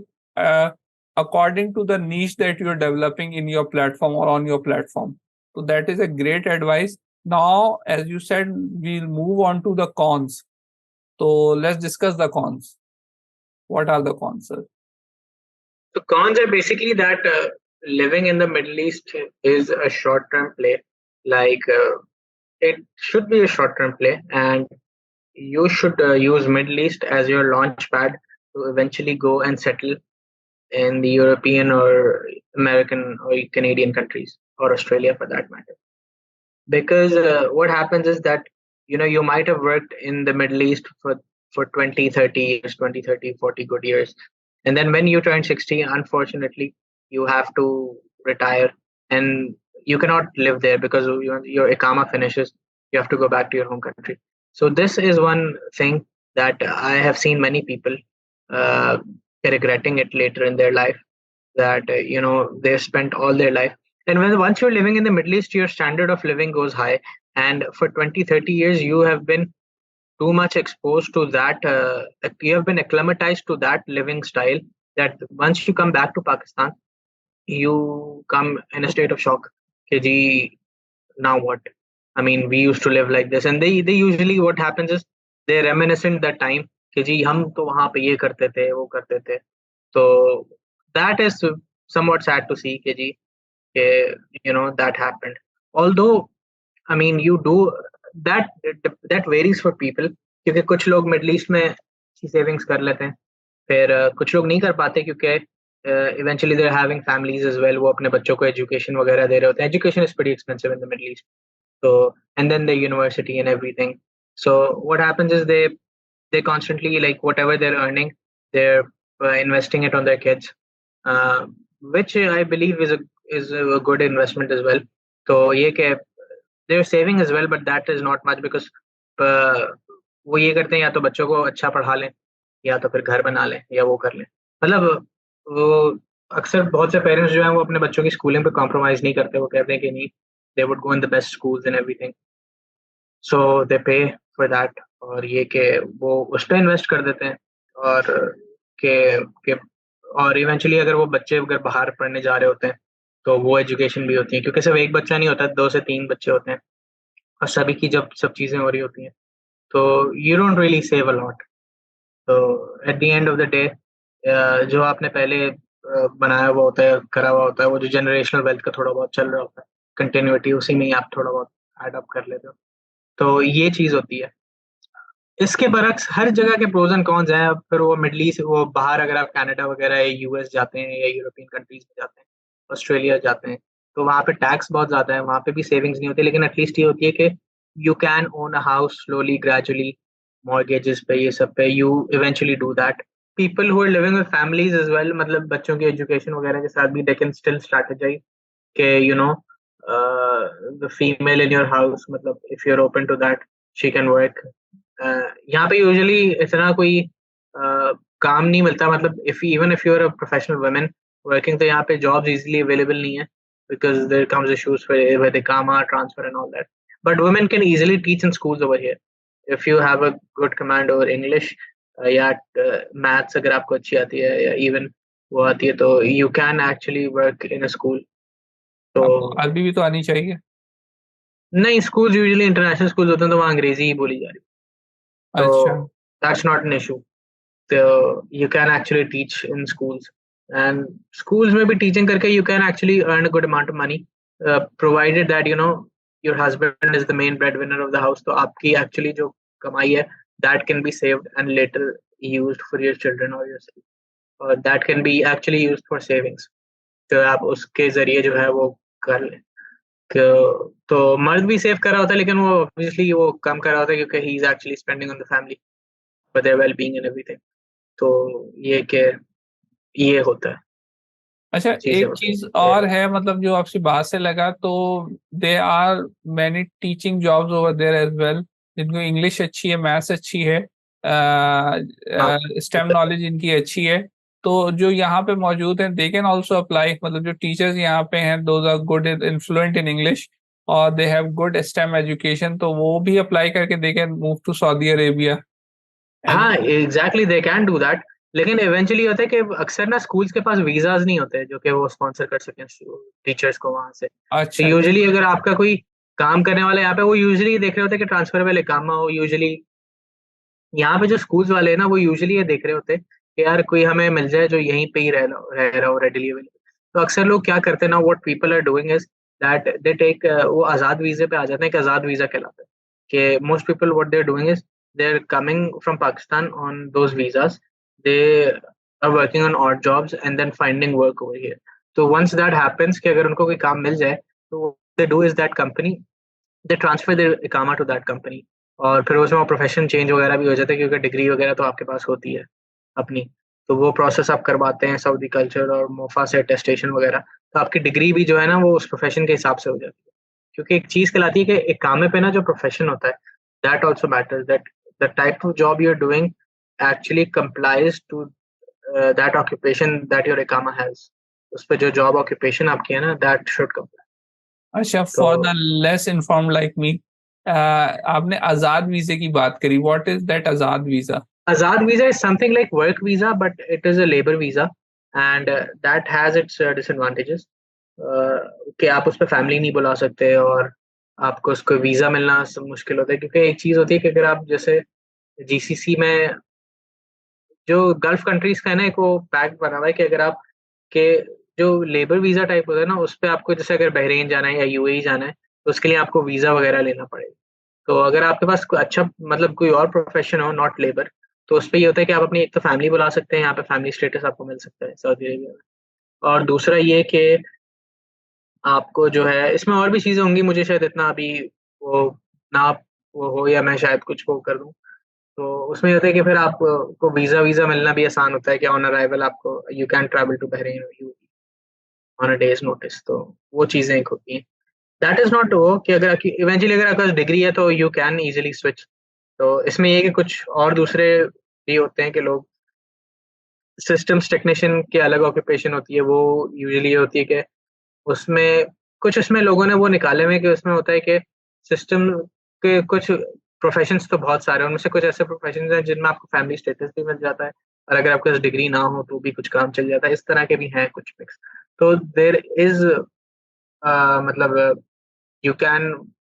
according to the niche that you're developing in your platform or on your platform. So that is a great advice. Now, as you said, we'll move on to the cons. So let's discuss the cons. What are the cons, sir? The cons are basically that living in the Middle East is a short-term play. Like it should be a short-term play, and you should use Middle East as your launch pad to eventually go and settle in the European or American or Canadian countries, or Australia for that matter. Because what happens is that you might have worked in the Middle East for 20 30 years, 20 30 40 good years, and then when you turn 60, unfortunately you have to retire, and you cannot live there because your ikama finishes. You have to go back to your home country. So this is one thing that I have seen many people uh, regretting it later in their life, that they've spent all their life, and once you're living in the Middle East, your standard of living goes high, and for 20 30 years you have been too much exposed to that, you have been acclimatized to that living style, that once you come back to Pakistan, you come in a state of shock. Ji, now what? I mean, we used to live like this, and they usually, what happens is they reminiscent that time कि जी हम तो वहाँ पे ये करते थे, वो करते थे। तो that is somewhat sad to see कि जी कि that happened. Although I mean you do that varies for people, क्योंकि कुछ लोग मिडल ईस्ट में अच्छी सेविंग्स कर लेते हैं, फिर कुछ लोग नहीं कर पाते क्योंकि eventually they are having families as well, वो अपने बच्चों को एजुकेशन वगैरह दे रहे होते हैं. Education is pretty expensive in the middle east. So and then the university and everything. So what happens is they constantly, like, whatever they're earning, they're investing it on their kids, uh, which I believe is a good investment as well. So ये कि they're saving as well, but that is not much because uh, वो ये करते हैं या तो बच्चों को अच्छा पढ़ा लें या तो फिर घर बना लें या वो कर लें. मतलब वो अक्सर बहुत से पेरेंट्स जो हैं वो अपने बच्चों की स्कूलिंग पे कॉम्प्रोमाइज नहीं करते. वो कहते हैं कि नहीं, they would go in the best schools and everything, so they pay for that. और ये कि वो उस पर इन्वेस्ट कर देते हैं और के और इवेंचुअली अगर वो बच्चे अगर बाहर पढ़ने जा रहे होते हैं तो वो एजुकेशन भी होती है, क्योंकि सिर्फ एक बच्चा नहीं होता, 2 से 3 बच्चे होते हैं और सभी की जब सब चीज़ें हो रही होती हैं तो you don't really save a lot. तो at the end of the day जो आपने पहले बनाया हुआ होता है, करा हुआ होता है, वो जो जनरेशनल वेल्थ का थोड़ा बहुत चल रहा होता है, कंटिन्यूटी उसी में ही आप थोड़ा बहुत ऐड अप कर लेते हो. तो ये चीज़ होती है. इसके बरक्स हर जगह के प्रोज एंड कॉन्स हैं. अब फिर वो मिडल ईस्ट, वो बाहर अगर आप कनाडा वगैरह या यूएस जाते हैं या यूरोपियन कंट्रीज में जाते हैं, ऑस्ट्रेलिया जाते हैं, तो वहाँ पे टैक्स बहुत ज़्यादा है, वहाँ पे भी सेविंग्स नहीं होती. लेकिन एटलीस्ट ये होती है कि you can own a house slowly gradually, mortgages पे, ये सब पे you eventually do that. People who are living with families as well, मतलब बच्चों की एजुकेशन वगैरह के साथ भी दे कैन स्टिल स्ट्रेटेजाइज के the female in your house, मतलब if you are open to that, she can work. यहाँ पे यूजुअली इतना कोई काम नहीं मिलता, मतलब if you are a professional women working, तो यहाँ पे जॉब्स इजीली अवेलेबल नहीं है because there comes issues where the comma transfer and all that. But women can easily teach in schools over here if you have a good command over English या maths अगर आपको अच्छी आती है या even वो आती है, तो you can actually work in a school. तो अरबी भी तो आनी चाहिए. नहीं, schools usually international schools होते हैं तो वहाँ अंग्रेजी ही बोली जा रही है, अच्छा. तो that's not an issue. So you can actually teach in schools, and schools में भी teaching करके you can actually earn a good amount of money, provided that your husband is the main breadwinner of the house. तो आपकी actually जो कमाई है that can be saved and later used for your children or yourself, or that can be actually used for savings. तो आप उसके जरिए जो है वो कर लें. तो मर्द भी सेव कर रहा होता है, लेकिन वो obviously वो कम कर रहा होता है क्योंकि he is actually spending on the family for their well-being and everything. तो ये कि ये होता है. अच्छा, चीजें एक होती चीज हैं. और है, मतलब जो आपसे बात से लगा, तो they are many teaching jobs over there as well, जिनको इंग्लिश अच्छी है, मैथ्स अच्छी है, हाँ, स्टेम नॉलेज इनकी अच्छी है, तो जो यहाँ पे मौजूद हैं दे कैन ऑल्सो अप्लाई. मतलब जो टीचर्स यहाँ पे हैं, those are good influent in English और they have good STEM education, तो वो भी अप्लाई करके they can move to Saudi Arabia. हाँ, exactly they can do that. लेकिन इवेंचुअली होता है कि अक्सर ना स्कूल्स के पास वीजाज नहीं होते जो कि वो स्पॉन्सर कर सकें टीचर्स को वहां से. तो अच्छा. यूजुअली अगर आपका कोई काम करने वाला यहाँ पे, वो यूजुअली देख रहे होते हैं कि ट्रांसफरेबल इकामा हो. यूजुअली यहाँ पे जो स्कूल्स वाले हैं ना, वो यूजुअली ये देख रहे होते हैं कि यार कोई हमें मिल जाए जो यहीं पे ही रह रहा हो, रेडिली अवेलेबल. तो अक्सर लोग क्या करते हैं ना, what people are doing is that they take, वो आज़ाद वीजे पे आ जाते हैं, कि आज़ाद वीजा कहलाता है. कि most people what they are doing is they are coming from Pakistan on those visas, they are working on odd jobs and then finding work over here. तो वंस दैट हैपेंस कि अगर उनको कोई काम मिल जाए, तो they do is that company, they transfer their इकामा टू दैट कंपनी. और फिर उसमें प्रोफेशन चेंज वगैरह भी हो जाता है, क्योंकि डिग्री वगैरह तो आपके पास होती है अपनी. तो वो प्रोसेस आप करवाते हैं सऊदी कल्चर और मोफा से अटेस्टेशन वगैरह, तो आपकी डिग्री भी जो है ना वो उस प्रोफेशन के हिसाब से हो जाती है. क्योंकि एक चीज़ कहलाती है कि एक कामे पे ना जो प्रोफेशन होता है, that also matters, that the type of job you are doing actually complies to that occupation that your इकामा हैज. उस पे जो जॉब ऑक्यूपेशन आपकी है ना, दैट शुड कंप्लाई. अच्छा, तो for the less informed like me, आपने आजाद वीजे की बात करी. What is that Azad visa? Azad visa is something like work visa, but it is a labor visa, and that has its disadvantages. Uh, कि आप उस पर फैमिली नहीं बुला सकते और आपको उसको वीज़ा मिलना सब मुश्किल होता है, क्योंकि एक चीज़ होती है कि अगर आप जैसे जीसीसी में जो गल्फ कंट्रीज का है ना, एक वो पैक्ट बना हुआ है कि अगर आप के जो लेबर वीजा टाइप होता है ना, उस पे आपको जैसे अगर बहरीन जाना है या यूएई जाना है तो उसके लिए आपको वीजा वगैरह लेना पड़ेगा। तो अगर आपके पास कोई अच्छा मतलब कोई और प्रोफेशन हो नॉट लेबर, तो उस पे ये होता है कि आप अपनी एक तो फैमिली बुला सकते हैं, यहाँ पे फैमिली स्टेटस आपको मिल सकता है सऊदी अरेबिया में। और दूसरा ये कि आपको जो है इसमें और भी चीजें होंगी, मुझे शायद इतना अभी वो ना वो हो, या मैं शायद कुछ वो कर दूं। तो उसमें ये होता है कि फिर आपको वीजा वीजा मिलना भी आसान होता है कि ऑन अराइवल आपको you can travel to Bahrain you on a days notice. तो वो चीजें एक होती हैं। दैट इज नॉट वो कि अगर इवेंचुअली अगर आपके पास डिग्री है तो यू कैन इजीली स्विच। तो इसमें ये है कि कुछ और दूसरे भी होते हैं कि लोग सिस्टम्स टेक्नीशियन की अलग ऑक्यूपेशन होती है, वो यूजुअली ये होती है कि उसमें कुछ इसमें लोगों ने वो निकाले हुए हैं कि उसमें होता है कि सिस्टम के कुछ प्रोफेशंस तो बहुत सारे हैं, उनमें से कुछ ऐसे प्रोफेशंस हैं जिनमें आपको फैमिली स्टेटस भी मिल जाता है, और अगर आपके पास डिग्री ना हो तो भी कुछ काम चल जाता है। इस तरह के भी हैं कुछ मिक्स। तो देर इज मतलब you can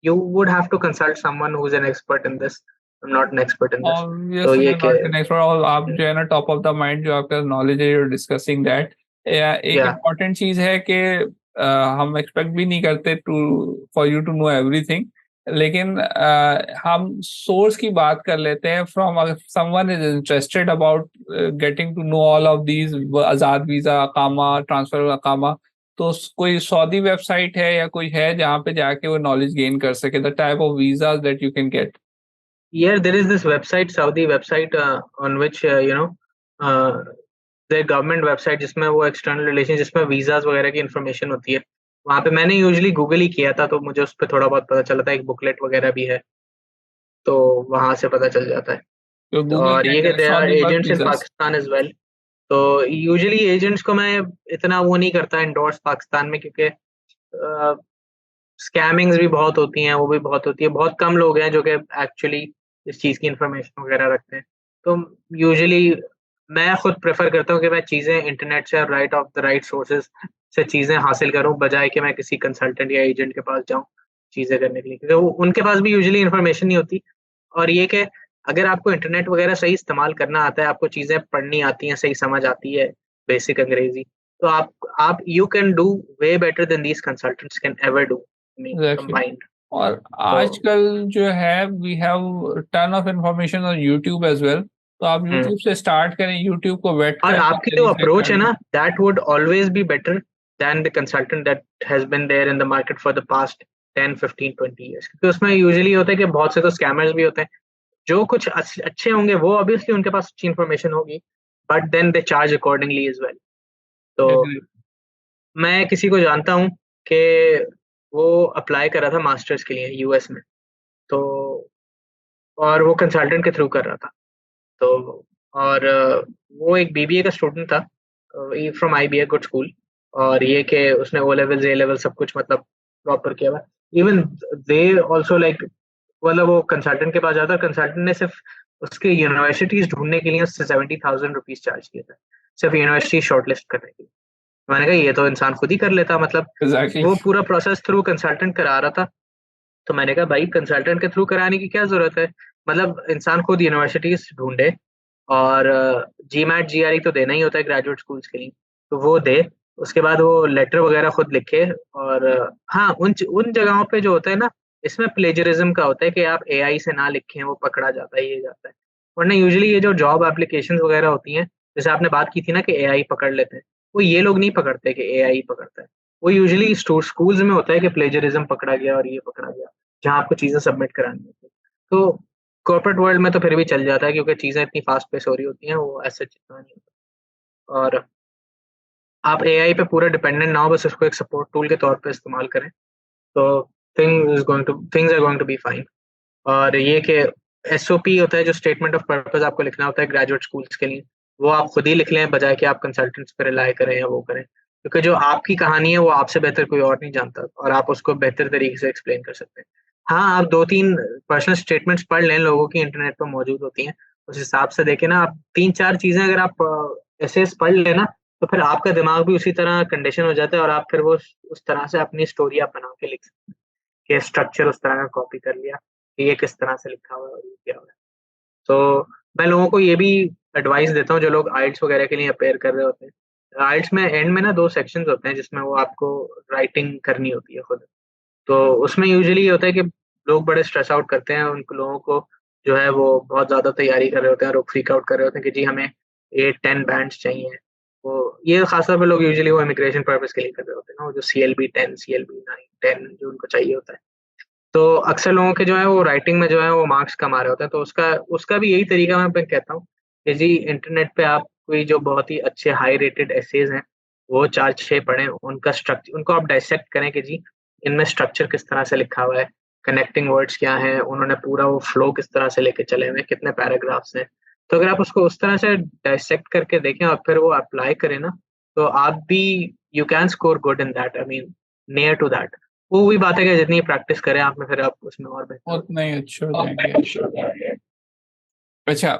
you would have to consult someone who's an expert in this. I'm not an expert in this. तो ऑब्वियसली ये यू कि नॉट एन एक्सपर्ट, और आप जो है ना टॉप ऑफ द माइंड जो आपका नॉलेज है, यूर डिस्कसिंग दैट। एक या इम्पॉर्टेंट चीज है कि हम एक्सपेक्ट भी नहीं करते to for you to know everything, लेकिन हम सोर्स की बात कर लेते हैं from someone is interested about getting to know all of these, आजाद वीजा, अकामा, ट्रांसफर अकामा। तो कोई सऊदी वेबसाइट है या कोई है जहाँ पे जाके वो नॉलेज गेन कर सके, the type of visas that you can get? yeah, there is this website, Saudi website, on which uh, their government website जिसमें वो एक्सटर्नल रिलेशन जिसमें वीजाज वगैरह की इंफॉर्मेशन होती है। वहाँ पे मैंने यूजुअली गूगल ही किया था, तो मुझे उस पर थोड़ा बहुत पता चला था, एक बुकलेट वगैरह भी है, तो वहां से पता चल जाता है। तो गूगल और क्या ये कह कि रहा है? They are Saudi work agents in visas? Pakistan as well. तो यूजुअली एजेंट्स को मैं इतना वो नहीं करता इंडोर्स पाकिस्तान में, क्योंकि स्कैमिंग्स भी बहुत होती हैं, वो भी बहुत होती है, बहुत कम लोग हैं जो कि एक्चुअली इस चीज़ की इंफॉर्मेशन वगैरह रखते हैं। तो यूजुअली मैं खुद प्रेफर करता हूँ कि मैं चीज़ें इंटरनेट से right of the right sources से चीज़ें हासिल करूँ, बजाय कि मैं किसी कंसल्टेंट या एजेंट के पास जाऊँ चीज़ें करने के लिए, क्योंकि उनके पास भी यूजुअली इंफॉर्मेशन नहीं होती। और ये कि अगर आपको इंटरनेट वगैरह सही इस्तेमाल करना आता है, आपको चीज़ें पढ़नी आती हैं, सही समझ आती है बेसिक अंग्रेजी, तो आप you can do way better than these consultants can ever do me exactly. Combined. और तो आजकल जो है we have ton of information on YouTube as well. तो आप हम्म, यूट्यूब से स्टार्ट करें, यूट्यूब को वेट और करें आपकी जो सही से अप्रोच है करें। ना, that would always be better than the consultant that has been there in the market for the past 10 15 20 years, क्योंकि उसमें यूजुअली होता है कि बहुत से तो स्कैमर्स भी होते हैं। जो कुछ अच्छे होंगे वो ऑब्वियसली उनके पास अच्छी इन्फॉर्मेशन होगी, but then they charge accordingly as well. तो एग्री। मैं किसी को जानता हूँ कि वो अप्लाई कर रहा था मास्टर्स के लिए यूएस में। तो और वो कंसल्टेंट के थ्रू कर रहा था। तो और वो एक बीबीए का स्टूडेंट था फ्रॉम आईबीए गुड स्कूल। और ये कि उसने ओ लेवल ए लेवल सब कुछ मतलब प्रॉपर किया हुआ। इवन दे आल्सो लाइक, मतलब वो कंसल्टेंट के पास जाता है, कंसल्टेंट ने सिर्फ उसके यूनिवर्सिटीज ढूंढने के लिए उससे 70,000 रुपीज चार्ज किया था, सिर्फ यूनिवर्सिटी शॉर्टलिस्ट करने के लिए। मैंने कहा ये तो इंसान खुद ही कर लेता, मतलब एग्जैक्टली। वो पूरा प्रोसेस थ्रू कंसल्टेंट करा रहा था। तो मैंने कहा भाई कंसल्टेंट के थ्रू कराने की क्या जरूरत है, मतलब इंसान खुद यूनिवर्सिटीज ढूंढे, और जी मैट जी आर ई तो देना ही होता है ग्रेजुएट स्कूल्स के लिए, तो वो दे। उसके बाद वो लेटर वगैरह खुद लिखे। और हाँ, उन जगहों पे जो होता है ना, इसमें प्लेजरिज्म का होता है कि आप एआई से ना लिखें, वो पकड़ा जाता है, ये जाता है। वरना यूजुअली ये जो जॉब एप्लीकेशंस वगैरह होती हैं, जैसे आपने बात की थी ना कि एआई पकड़ लेते हैं, वो ये लोग नहीं पकड़ते कि एआई पकड़ता है। वो यूजुअली स्कूल्स में होता है कि प्लेजरिज्म पकड़ा गया और ये पकड़ा गया, जहाँ आपको चीजें सबमिट करानी होती है। तो कॉर्पोरेट वर्ल्ड में तो फिर भी चल जाता है, क्योंकि चीजें इतनी फास्ट पेस हो रही होती हैं, वो ऐसा इतना नहीं होता। और आप एआई पे पूरा डिपेंडेंट ना हो, बस उसको एक सपोर्ट टूल के तौर पे इस्तेमाल करें, तो things are going to be fine. और ये कि एसओपी होता है, जो स्टेटमेंट ऑफ पर्पस आपको लिखना होता है ग्रेजुएट स्कूल्स के लिए, वो आप खुद ही लिख लें, बजाय कि आप कंसल्टेंट्स पे रिलाई करें या वो करें, क्योंकि जो आपकी कहानी है वो आपसे बेहतर कोई और नहीं जानता, और आप उसको बेहतर तरीके से एक्सप्लेन कर सकते हैं। हाँ, आप 2 3 पर्सनल स्टेटमेंट्स पढ़ लें, लोगों की इंटरनेट पर मौजूद होती हैं, उस हिसाब से देखें ना, आप 3 4 चीजें अगर आप ऐसे पढ़ लेना, तो फिर आपका दिमाग भी उसी तरह कंडीशन हो जाता है, और आप फिर वो उस तरह से अपनी स्टोरी आप बना के लिख सकते हैं, कि स्ट्रक्चर उस तरह का कॉपी कर लिया कि ये किस तरह से लिखा हुआ है और ये क्या हुआ है। तो मैं लोगों को ये भी एडवाइस देता हूँ जो लोग आइल्स वगैरह के लिए अपेयर कर रहे होते हैं। आइल्स में एंड में ना 2 सेक्शंस होते हैं जिसमें वो आपको राइटिंग करनी होती है खुद। तो उसमें यूजुअली ये होता है कि लोग बड़े स्ट्रेस आउट करते हैं, उन लोगों को जो है वो बहुत ज़्यादा तैयारी कर रहे होते हैं, लोग फ्रीक आउट कर रहे होते हैं कि जी हमें 8-10 बैंड्स चाहिए। वो ये खासतौर पे लोग यूजुअली वो इमिग्रेशन पर्पस के लिए कर रहे होते हैं ना, वो जो CLB 10 CLB 9 10 जो उनको चाहिए होता है। तो अक्सर लोगों के जो है वो राइटिंग में जो है वो मार्क्स कम आ रहे होते हैं, तो उसका उसका भी यही तरीका मैं कहता हूँ कि जी इंटरनेट पे आप कोई जो बहुत ही अच्छे हाई रेटेड एसेज हैं वो 4-6 पढ़ें, उनका स्ट्रक्चर उनको आप डायसेक्ट करें कि जी इनमें स्ट्रक्चर किस तरह से लिखा हुआ है, कनेक्टिंग वर्ड्स क्या हैं, उन्होंने पूरा वो फ्लो किस तरह से लेके चले हुए हैं, कितने पैराग्राफ्स हैं। तो अगर आप उसको उस तरह से डायसेक्ट करके देखें और फिर वो अप्लाई करें ना, तो आप भी you can score good in that, I mean near to that. वो वही बात है कि जितनी प्रैक्टिस करें आप में, फिर आप उसमें और बेहतर हो उतना ही अच्छे हो जाएंगे। जाएंगे। अच्छा,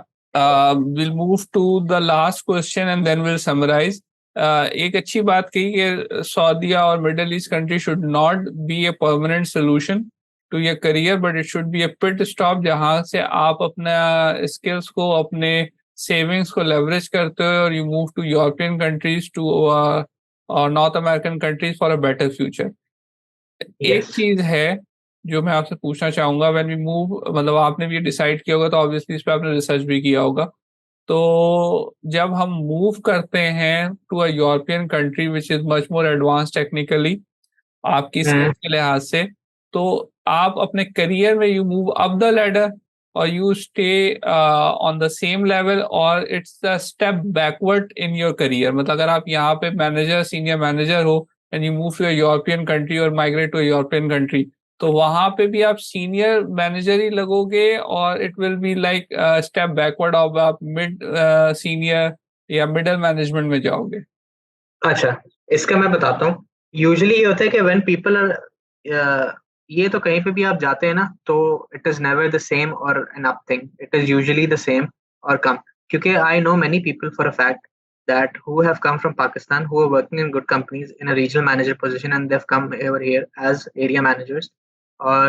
will move to the last question and then will summarize. एक अच्छी बात कही कि सऊदीया और Middle East country should not be a permanent solution to your career, but it should be a pit stop जहां से आप अपना स्किल्स को, अपने सेविंग्स को लेवरेज करते हो और you move to European countries, to और North American countries for a better future. एक यस। चीज है जो मैं आपसे पूछना चाहूंगा, व्हेन वी मूव, मतलब आपने भी डिसाइड किया होगा तो ऑब्वियसली इस पे आपने रिसर्च भी किया होगा। तो जब हम मूव करते हैं to a European country which is much more advance technically आपकी स्किल हम्म। के लिहाज से, तो आप अपने करियर में you move up the ladder और you stay on the same level, और it's the step backward in your career. मतलब अगर आप यहाँ पे मैनेजर, सीनियर मैनेजर हो and you move to a European country और migrate to a European country, तो वहां पे भी आप सीनियर मैनेजर ही लगोगे और it will be like step backward, और आप मिड सीनियर या मिडिल मैनेजमेंट में जाओगे। अच्छा, इसका मैं बताता हूँ। यूजुअली ये होता है कि व्हेन पीपल आर, ये तो कहीं पे भी आप जाते हैं ना, तो it is never the same और an up thing, it is usually the same और कम। क्योंकि I know many people for a fact that who have come from Pakistan, who are working in good companies in a regional manager position, and they've come over here as area managers, or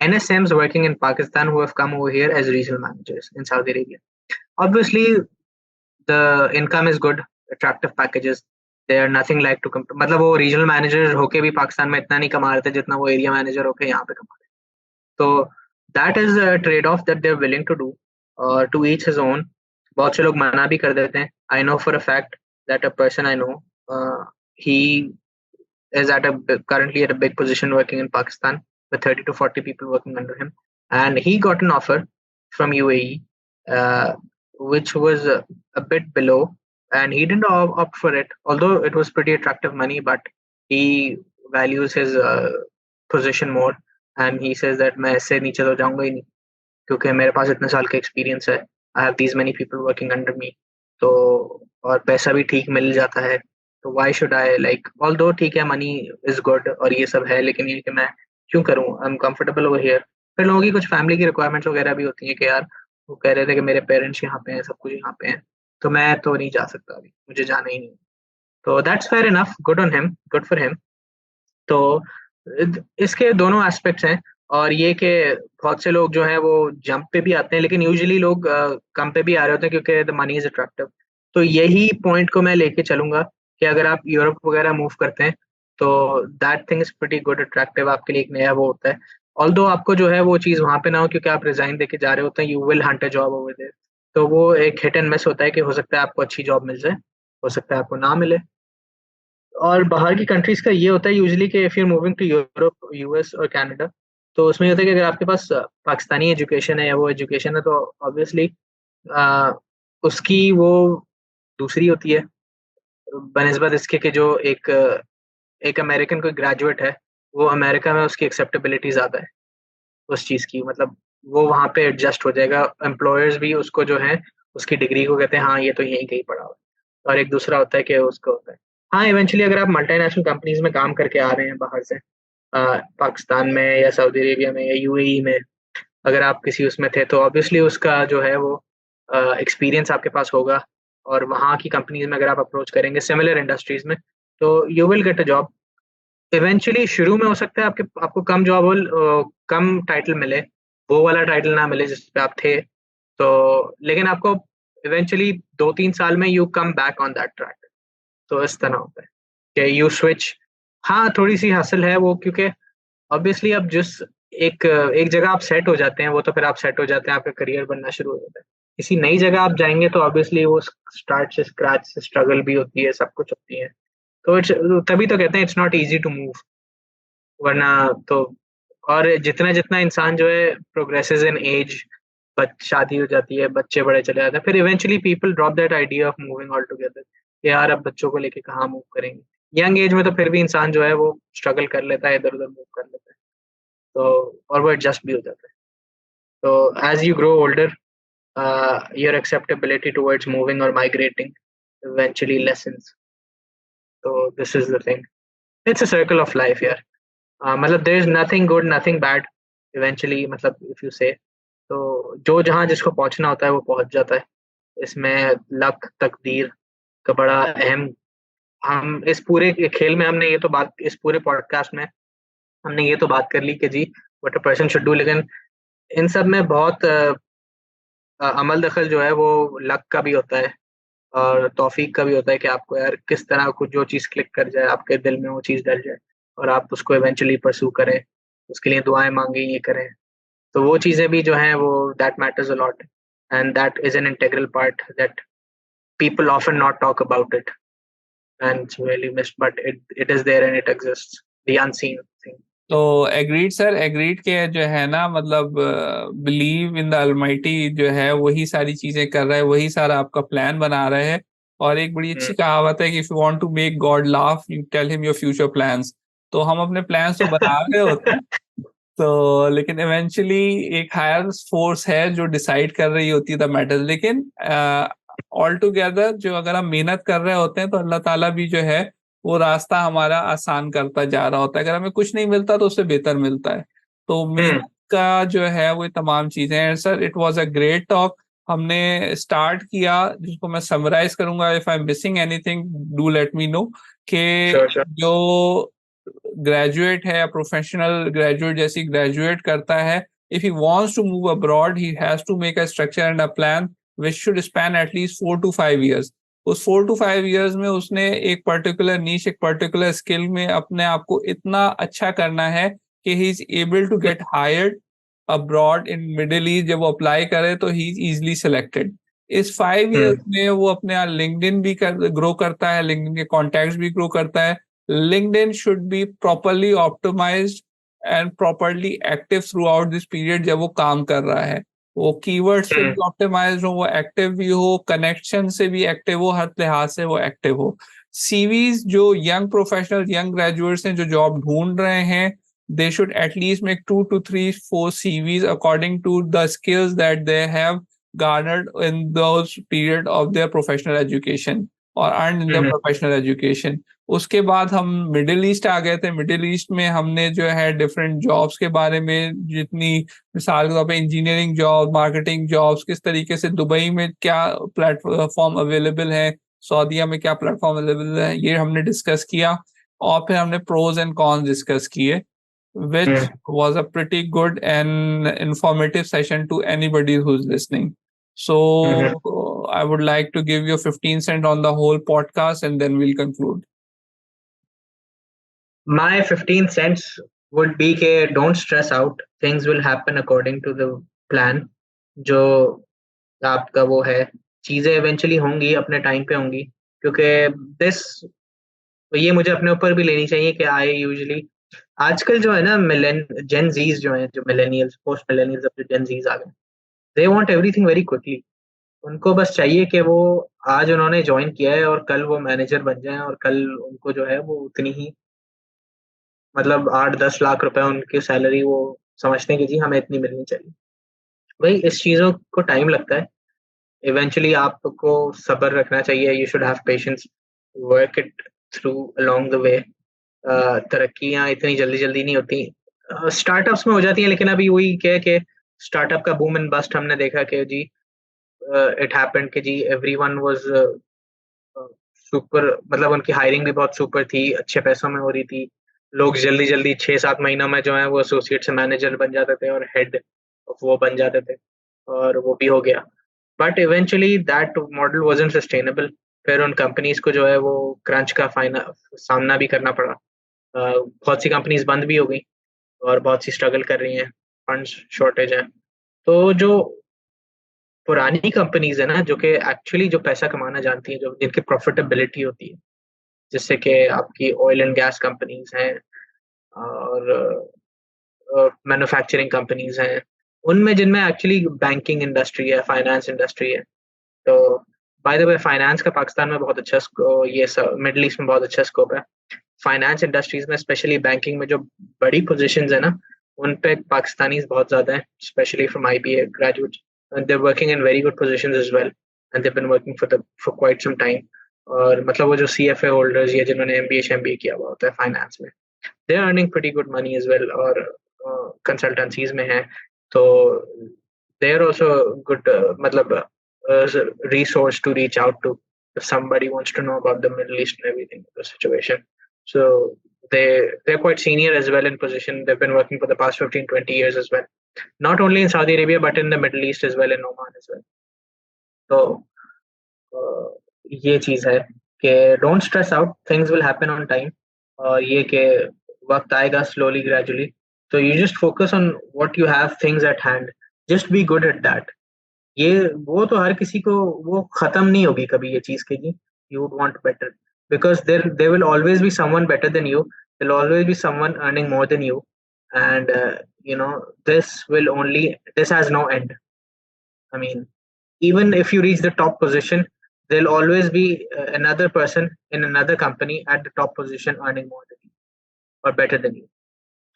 NSMs working in Pakistan who have come over here as regional managers in Saudi Arabia. Obviously, the income is good, attractive packages. They are nothing like to compare. मतलब वो regional manager होके भी पाकिस्तान में इतना नहीं कमा रहे थे जितना वो एरिया मैनेजर होके यहाँ पे कमा रहे हैं। तो that is a trade off that they are willing to do, to each his own. बहुत से लोग मना भी कर देते हैं। I know for a fact that a person I know, he is at a currently at a big position working in Pakistan with 30 to 40 people working under him, and he got an offer from UAE, which was a bit below, and he didn't opt for it, although it was pretty attractive money. But he values his position more, and he says that मैं इससे नीचे तो जाऊंगा ही नहीं क्योंकि मेरे पास इतने साल का एक्सपीरियंस है। I have these many people working under मी, तो और पैसा भी ठीक मिल जाता है। तो why should I like, although ठीक है मनी इज गुड और ये सब है, लेकिन ये कि मैं क्यों करूं, I am comfortable over here. फिर लोगों की कुछ फैमिली की रिक्वायरमेंट्स वगैरह भी होती हैं कि यार वो कह रहे थे कि मेरे पेरेंट्स यहाँ पे हैं, सब कुछ यहाँ पे हैं, तो मैं तो नहीं जा सकता अभी, मुझे जाना ही नहीं। तो that's fair enough, good on him, good for him. तो इसके दोनों एस्पेक्ट्स हैं। और ये कि बहुत से लोग जो हैं वो जंप पे भी आते हैं, लेकिन यूजुअली लोग कम पे भी आ रहे होते हैं क्योंकि द मनी इज अट्रैक्टिव। तो यही पॉइंट को मैं लेके चलूंगा कि अगर आप यूरोप वगैरह मूव करते हैं तो that thing is pretty good attractive, आपके लिए एक नया वो होता है। ऑल्दो आपको जो है वो चीज़ वहां पे ना हो क्योंकि आप रिजाइन देके जा रहे होते हैं, you will hunt a job over there. तो वो एक हिट एंड मिस होता है कि हो सकता है आपको अच्छी जॉब मिल जाए, हो सकता है आपको ना मिले। और बाहर की कंट्रीज का ये होता है यूजुअली कि if you moving to Europe, US और कनाडा, तो उसमें ये होता है कि अगर आपके पास पाकिस्तानी एजुकेशन है या वो एजुकेशन है तो ऑब्वियसली उसकी वो दूसरी होती है बनिस्बत इसके कि जो एक अमेरिकन कोई ग्रेजुएट है, वो अमेरिका में उसकी एक्सेप्टेबिलिटी ज़्यादा है उस चीज़ की। मतलब वो वहाँ पे एडजस्ट हो जाएगा, एम्प्लॉयर्स भी उसको जो है उसकी डिग्री को कहते हैं हाँ ये तो यहीं कहीं पढ़ा हुआ है। और एक दूसरा होता है कि उसको होता है हाँ इवेंचुअली अगर आप मल्टीनेशनल कंपनीज में काम करके आ रहे हैं बाहर से, पाकिस्तान में या सऊदी अरेबिया में या यूएई में, अगर आप किसी उसमें थे तो ऑब्वियसली उसका जो है वो एक्सपीरियंस आपके पास होगा। और वहाँ की कंपनीज में अगर आप अप्रोच करेंगे सिमिलर इंडस्ट्रीज में, तो you will get a job. Eventually शुरू में हो सकता है आपको कम जॉब हो, कम टाइटल मिले, वो वाला टाइटल ना मिले जिस पे आप थे। तो लेकिन आपको इवेंचुअली 2-3 साल में you come back on that track. तो इस तरह होता है कि यू स्विच। हाँ, थोड़ी सी हासिल है वो, क्योंकि ऑब्वियसली अब जिस एक एक जगह आप सेट हो जाते हैं, वो तो फिर आप सेट हो जाते हैं, आपका करियर बनना शुरू हो जाता है। किसी नई जगह आप जाएंगे तो ऑब्वियसली वो स्टार्ट से स्क्रैच से स्ट्रगल भी होती है, सब कुछ होती है। तो तभी तो कहते हैं it's not easy to move, वरना तो। और जितना जितना इंसान जो है प्रोग्रेसेस इन एज, शादी हो जाती है, बच्चे बड़े चले जाते हैं, फिर eventually people drop that idea of moving all together. यार अब बच्चों को लेके कहाँ मूव करेंगे। यंग एज में तो फिर भी इंसान जो है वो स्ट्रगल कर लेता है, इधर उधर मूव कर लेता है, तो और वो एडजस्ट भी हो जाता है। तो as you grow older, your acceptability towards moving or migrating eventually lessens. So this is the thing. It's a circle of life here. मतलब there is nothing good, nothing bad. Eventually, मतलब if you say, तो जो जहाँ जिसको पहुँचना होता है वो पहुँच जाता है। इसमें लक, तकदीर का बड़ा अहम। हम इस पूरे खेल में हमने ये तो बात, इस पूरे पॉडकास्ट में हमने ये तो बात कर ली कि जी what a person should do, लेकिन इन सब में बहुत अमल दखल जो है वो लक का भी होता है और तौफीक का भी होता है कि आपको यार किस तरह कुछ जो चीज़ क्लिक कर जाए, आपके दिल में वो चीज़ डल जाए और आप उसको इवेंचुअली परस्यू करें, उसके लिए दुआएं मांगे, ये करें। तो वो चीज़ें भी जो हैं वो that matters a lot, and that is an integral part that people often not talk about it, and it's really missed, but it is there and it exists, the unseen thing. तो agreed sir, agreed के जो है ना, मतलब believe in the Almighty जो है वही सारी चीजें कर रहा है, वही सारा आपका प्लान बना रहा है। और एक बड़ी अच्छी कहावत है कि if you want to make God laugh you tell him your future plans. तो हम अपने प्लान्स तो बना रहे होते हैं, तो लेकिन इवेंचुअली एक हायर फोर्स है जो डिसाइड कर रही होती है द मैटर। लेकिन ऑल टुगेदर जो अगर हम मेहनत कर रहे होते हैं तो अल्लाह ताला भी जो है वो रास्ता हमारा आसान करता जा रहा होता है। अगर हमें कुछ नहीं मिलता तो उससे बेहतर मिलता है। तो मेहनत का जो है वो तमाम चीजें हैं। Sir it was a great talk. हमने स्टार्ट किया, जिसको मैं समराइज करूंगा, if I am missing anything do let me know, कि Sure. जो ग्रेजुएट है, प्रोफेशनल ग्रेजुएट जैसी ग्रेजुएट करता है, if he wants to move abroad he has to make a structure and a plan which should span at least 4 to 5 years। उस 4 to 5 years में उसने एक पर्टिकुलर नीश, एक पर्टिकुलर स्किल में अपने आप को इतना अच्छा करना है कि he is able to get hired abroad in Middle East. जब वो अप्लाई करे तो ही इज इजिली सिलेक्टेड। इस 5 years में वो अपने लिंक्डइन भी ग्रो करता है, लिंक्डइन के कॉन्टैक्ट्स भी ग्रो करता है। LinkedIn should be properly optimized and properly active throughout this period जब वो काम कर रहा है। वो कीवर्ड्स पे भी ऑप्टिमाइज हो, वो एक्टिव भी हो, कनेक्शन से भी एक्टिव हो, हर लिहाज से वो एक्टिव हो। सीवीज जो यंग प्रोफेशनल, यंग ग्रेजुएट्स हैं जो जॉब ढूंढ रहे हैं, they should at least make 2 to 3 4 CVs according to the skills that they have garnered in those period of their professional education or earned in their professional education। उसके बाद हम middle east आ गए थे। Middle east में हमने जो है different jobs के बारे में, जितनी मिसाल के तौर पे इंजीनियरिंग जॉब, मार्केटिंग जॉब्स, किस तरीके से दुबई में क्या प्लेटफॉर्म अवेलेबल है, सऊदीया में क्या प्लेटफॉर्म अवेलेबल है, ये हमने डिस्कस किया। और फिर हमने प्रोज एंड कॉन्स डिस्कस किए, which was a pretty good and informative session to anybody who's listening. So I would like to give you 15 cents on the whole podcast and then we'll conclude. My 15 cents would be कि don't stress out, things will happen according to the plan। जो आपका वो है, चीजें eventually होंगी, अपने time पे होंगी, क्योंकि this, ये मुझे अपने ऊपर भी लेनी चाहिए कि I usually आजकल जो है ना जेन जीज जो हैं, जो मिलेनियल्स, पोस्ट मिलेनियल्स, अब जो जेन जीज आ गए, they want everything very quickly. उनको बस चाहिए कि वो आज उन्होंने ज्वाइन किया है और कल वो मैनेजर बन जाएं, और कल उनको जो है वो उतनी ही, मतलब 8-10 लाख रुपए उनकी सैलरी, वो समझते हैं कि जी हमें इतनी मिलनी चाहिए। भाई इस चीज़ों को टाइम लगता है। इवेंचुअली आपको सब्र रखना चाहिए, you should have patience, work it through along the way. तरक्कियाँ इतनी जल्दी जल्दी नहीं होती, स्टार्टअप्स में हो जाती हैं, लेकिन अभी वही क्या है कि स्टार्टअप का बूम एंड बस्ट हमने देखा कि जी इट हैपेंड कि जी एवरीवन वाज सुपर, मतलब उनकी हायरिंग भी बहुत सुपर थी, अच्छे पैसों में हो रही थी। लोग जल्दी जल्दी 6-7 महीनों में जो है वो एसोसिएट से मैनेजर बन जाते थे और हेड ऑफ वो बन जाते थे। और वो भी हो गया, but eventually that model wasn't sustainable. फिर उन कंपनीज को जो है वो क्रंच का सामना भी करना पड़ा। बहुत सी कंपनीज बंद भी हो गई और बहुत सी स्ट्रगल कर रही हैं, फंड्स शॉर्टेज है। तो जो पुरानी कंपनीज है ना, जो कि एक्चुअली जो पैसा कमाना जानती हैं, जो जिनकी प्रॉफिटेबिलिटी होती है, जिससे कि आपकी ऑयल एंड गैस कंपनीज हैं और मैन्युफैक्चरिंग कंपनीज हैं, उनमें जिनमें एक्चुअली बैंकिंग इंडस्ट्री है, फाइनेंस इंडस्ट्री है। तो बाय द वे फाइनेंस का पाकिस्तान में बहुत अच्छा ये मिडिल ईस्ट में बहुत अच्छा स्कोप है। फाइनेंस इंडस्ट्रीज में स्पेशली बैंकिंग में जो बड़ी पोजीशंस है ना, उन पे पाकिस्तानीज बहुत ज्यादा हैं, specially from IBA graduate, they working in very good positions as well, and they been working for quite some time. और मतलब वो जो सीएफए होल्डर्स या जिन्होंने एमबीए किया हुआ होता है फाइनेंस में, they are earning pretty good money as well, और कंसल्टेंसीज में है। तो they are also good matlab resource to reach out to if somebody wants to know about the Middle East and everything, the situation. So they're quite senior as well in position. They've been working for the past 15-20 years as well, not only in Saudi Arabia but in the Middle East as well, in Oman as well. So ये चीज है कि don't stress out, things will happen on time, और ये कि वक्त आएगा slowly gradually. तो you just focus on what you have things at hand, just be good at that. ये वो तो हर किसी को वो खत्म नहीं होगी कभी ये चीज की, you would want better, because there will always be someone better than you, there will always be someone earning more than you, and you know this has no end. I mean, even if you reach the top position, there'll always be another person in another company at the top position earning more than you or better than you.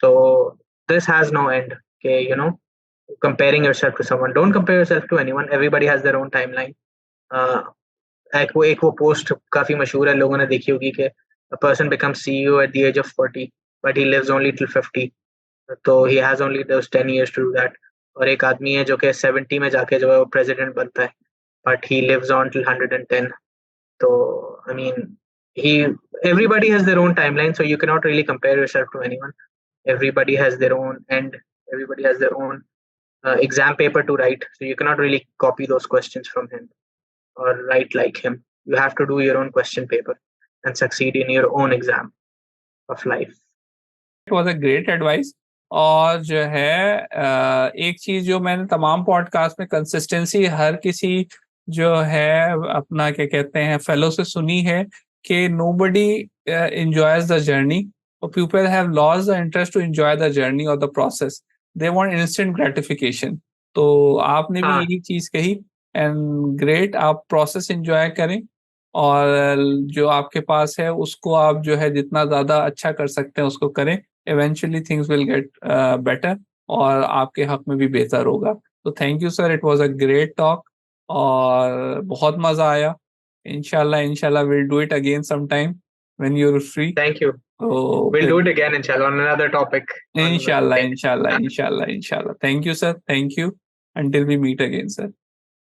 So this has no end. Okay, comparing yourself to someone, don't compare yourself to anyone. Everybody has their own timeline. uh, एक वो post काफी मशहूर है, लोगों ने देखी होगी कि a person becomes CEO at the age of 40 but he lives only till 50. तो he has only those 10 years to do that. और एक आदमी है जो कि 70 में जाके जो है वो प्रेसिडेंट बनता है, but he lives on till 110. So I mean, he everybody has their own timeline, so you cannot really compare yourself to anyone. Everybody has their own end. Everybody has their own exam paper to write, so you cannot really copy those questions from him or write like him. You have to do your own question paper and succeed in your own exam of life. It was a great advice. और जो है एक चीज जो मैंने तमाम podcast में consistency हर किसी जो है अपना क्या कहते हैं फेलो से सुनी है कि nobody enjoys the journey, or people have lost the interest to enjoy the journey or the process. They want instant gratification. तो आपने भी यही चीज कही, एंड ग्रेट, आप प्रोसेस एंजॉय करें और जो आपके पास है उसको आप जो है जितना ज्यादा अच्छा कर सकते हैं उसको करें। Eventually things will get better और आपके हक में भी बेहतर होगा। तो thank you sir, it was a great talk और बहुत मजा आया। इंशाल्लाह will do it again sometime when you are free. Thank you. We'll do it again, inshallah, on another topic. इंशाल्लाह। Thank you sir, thank you. Until we meet again, sir.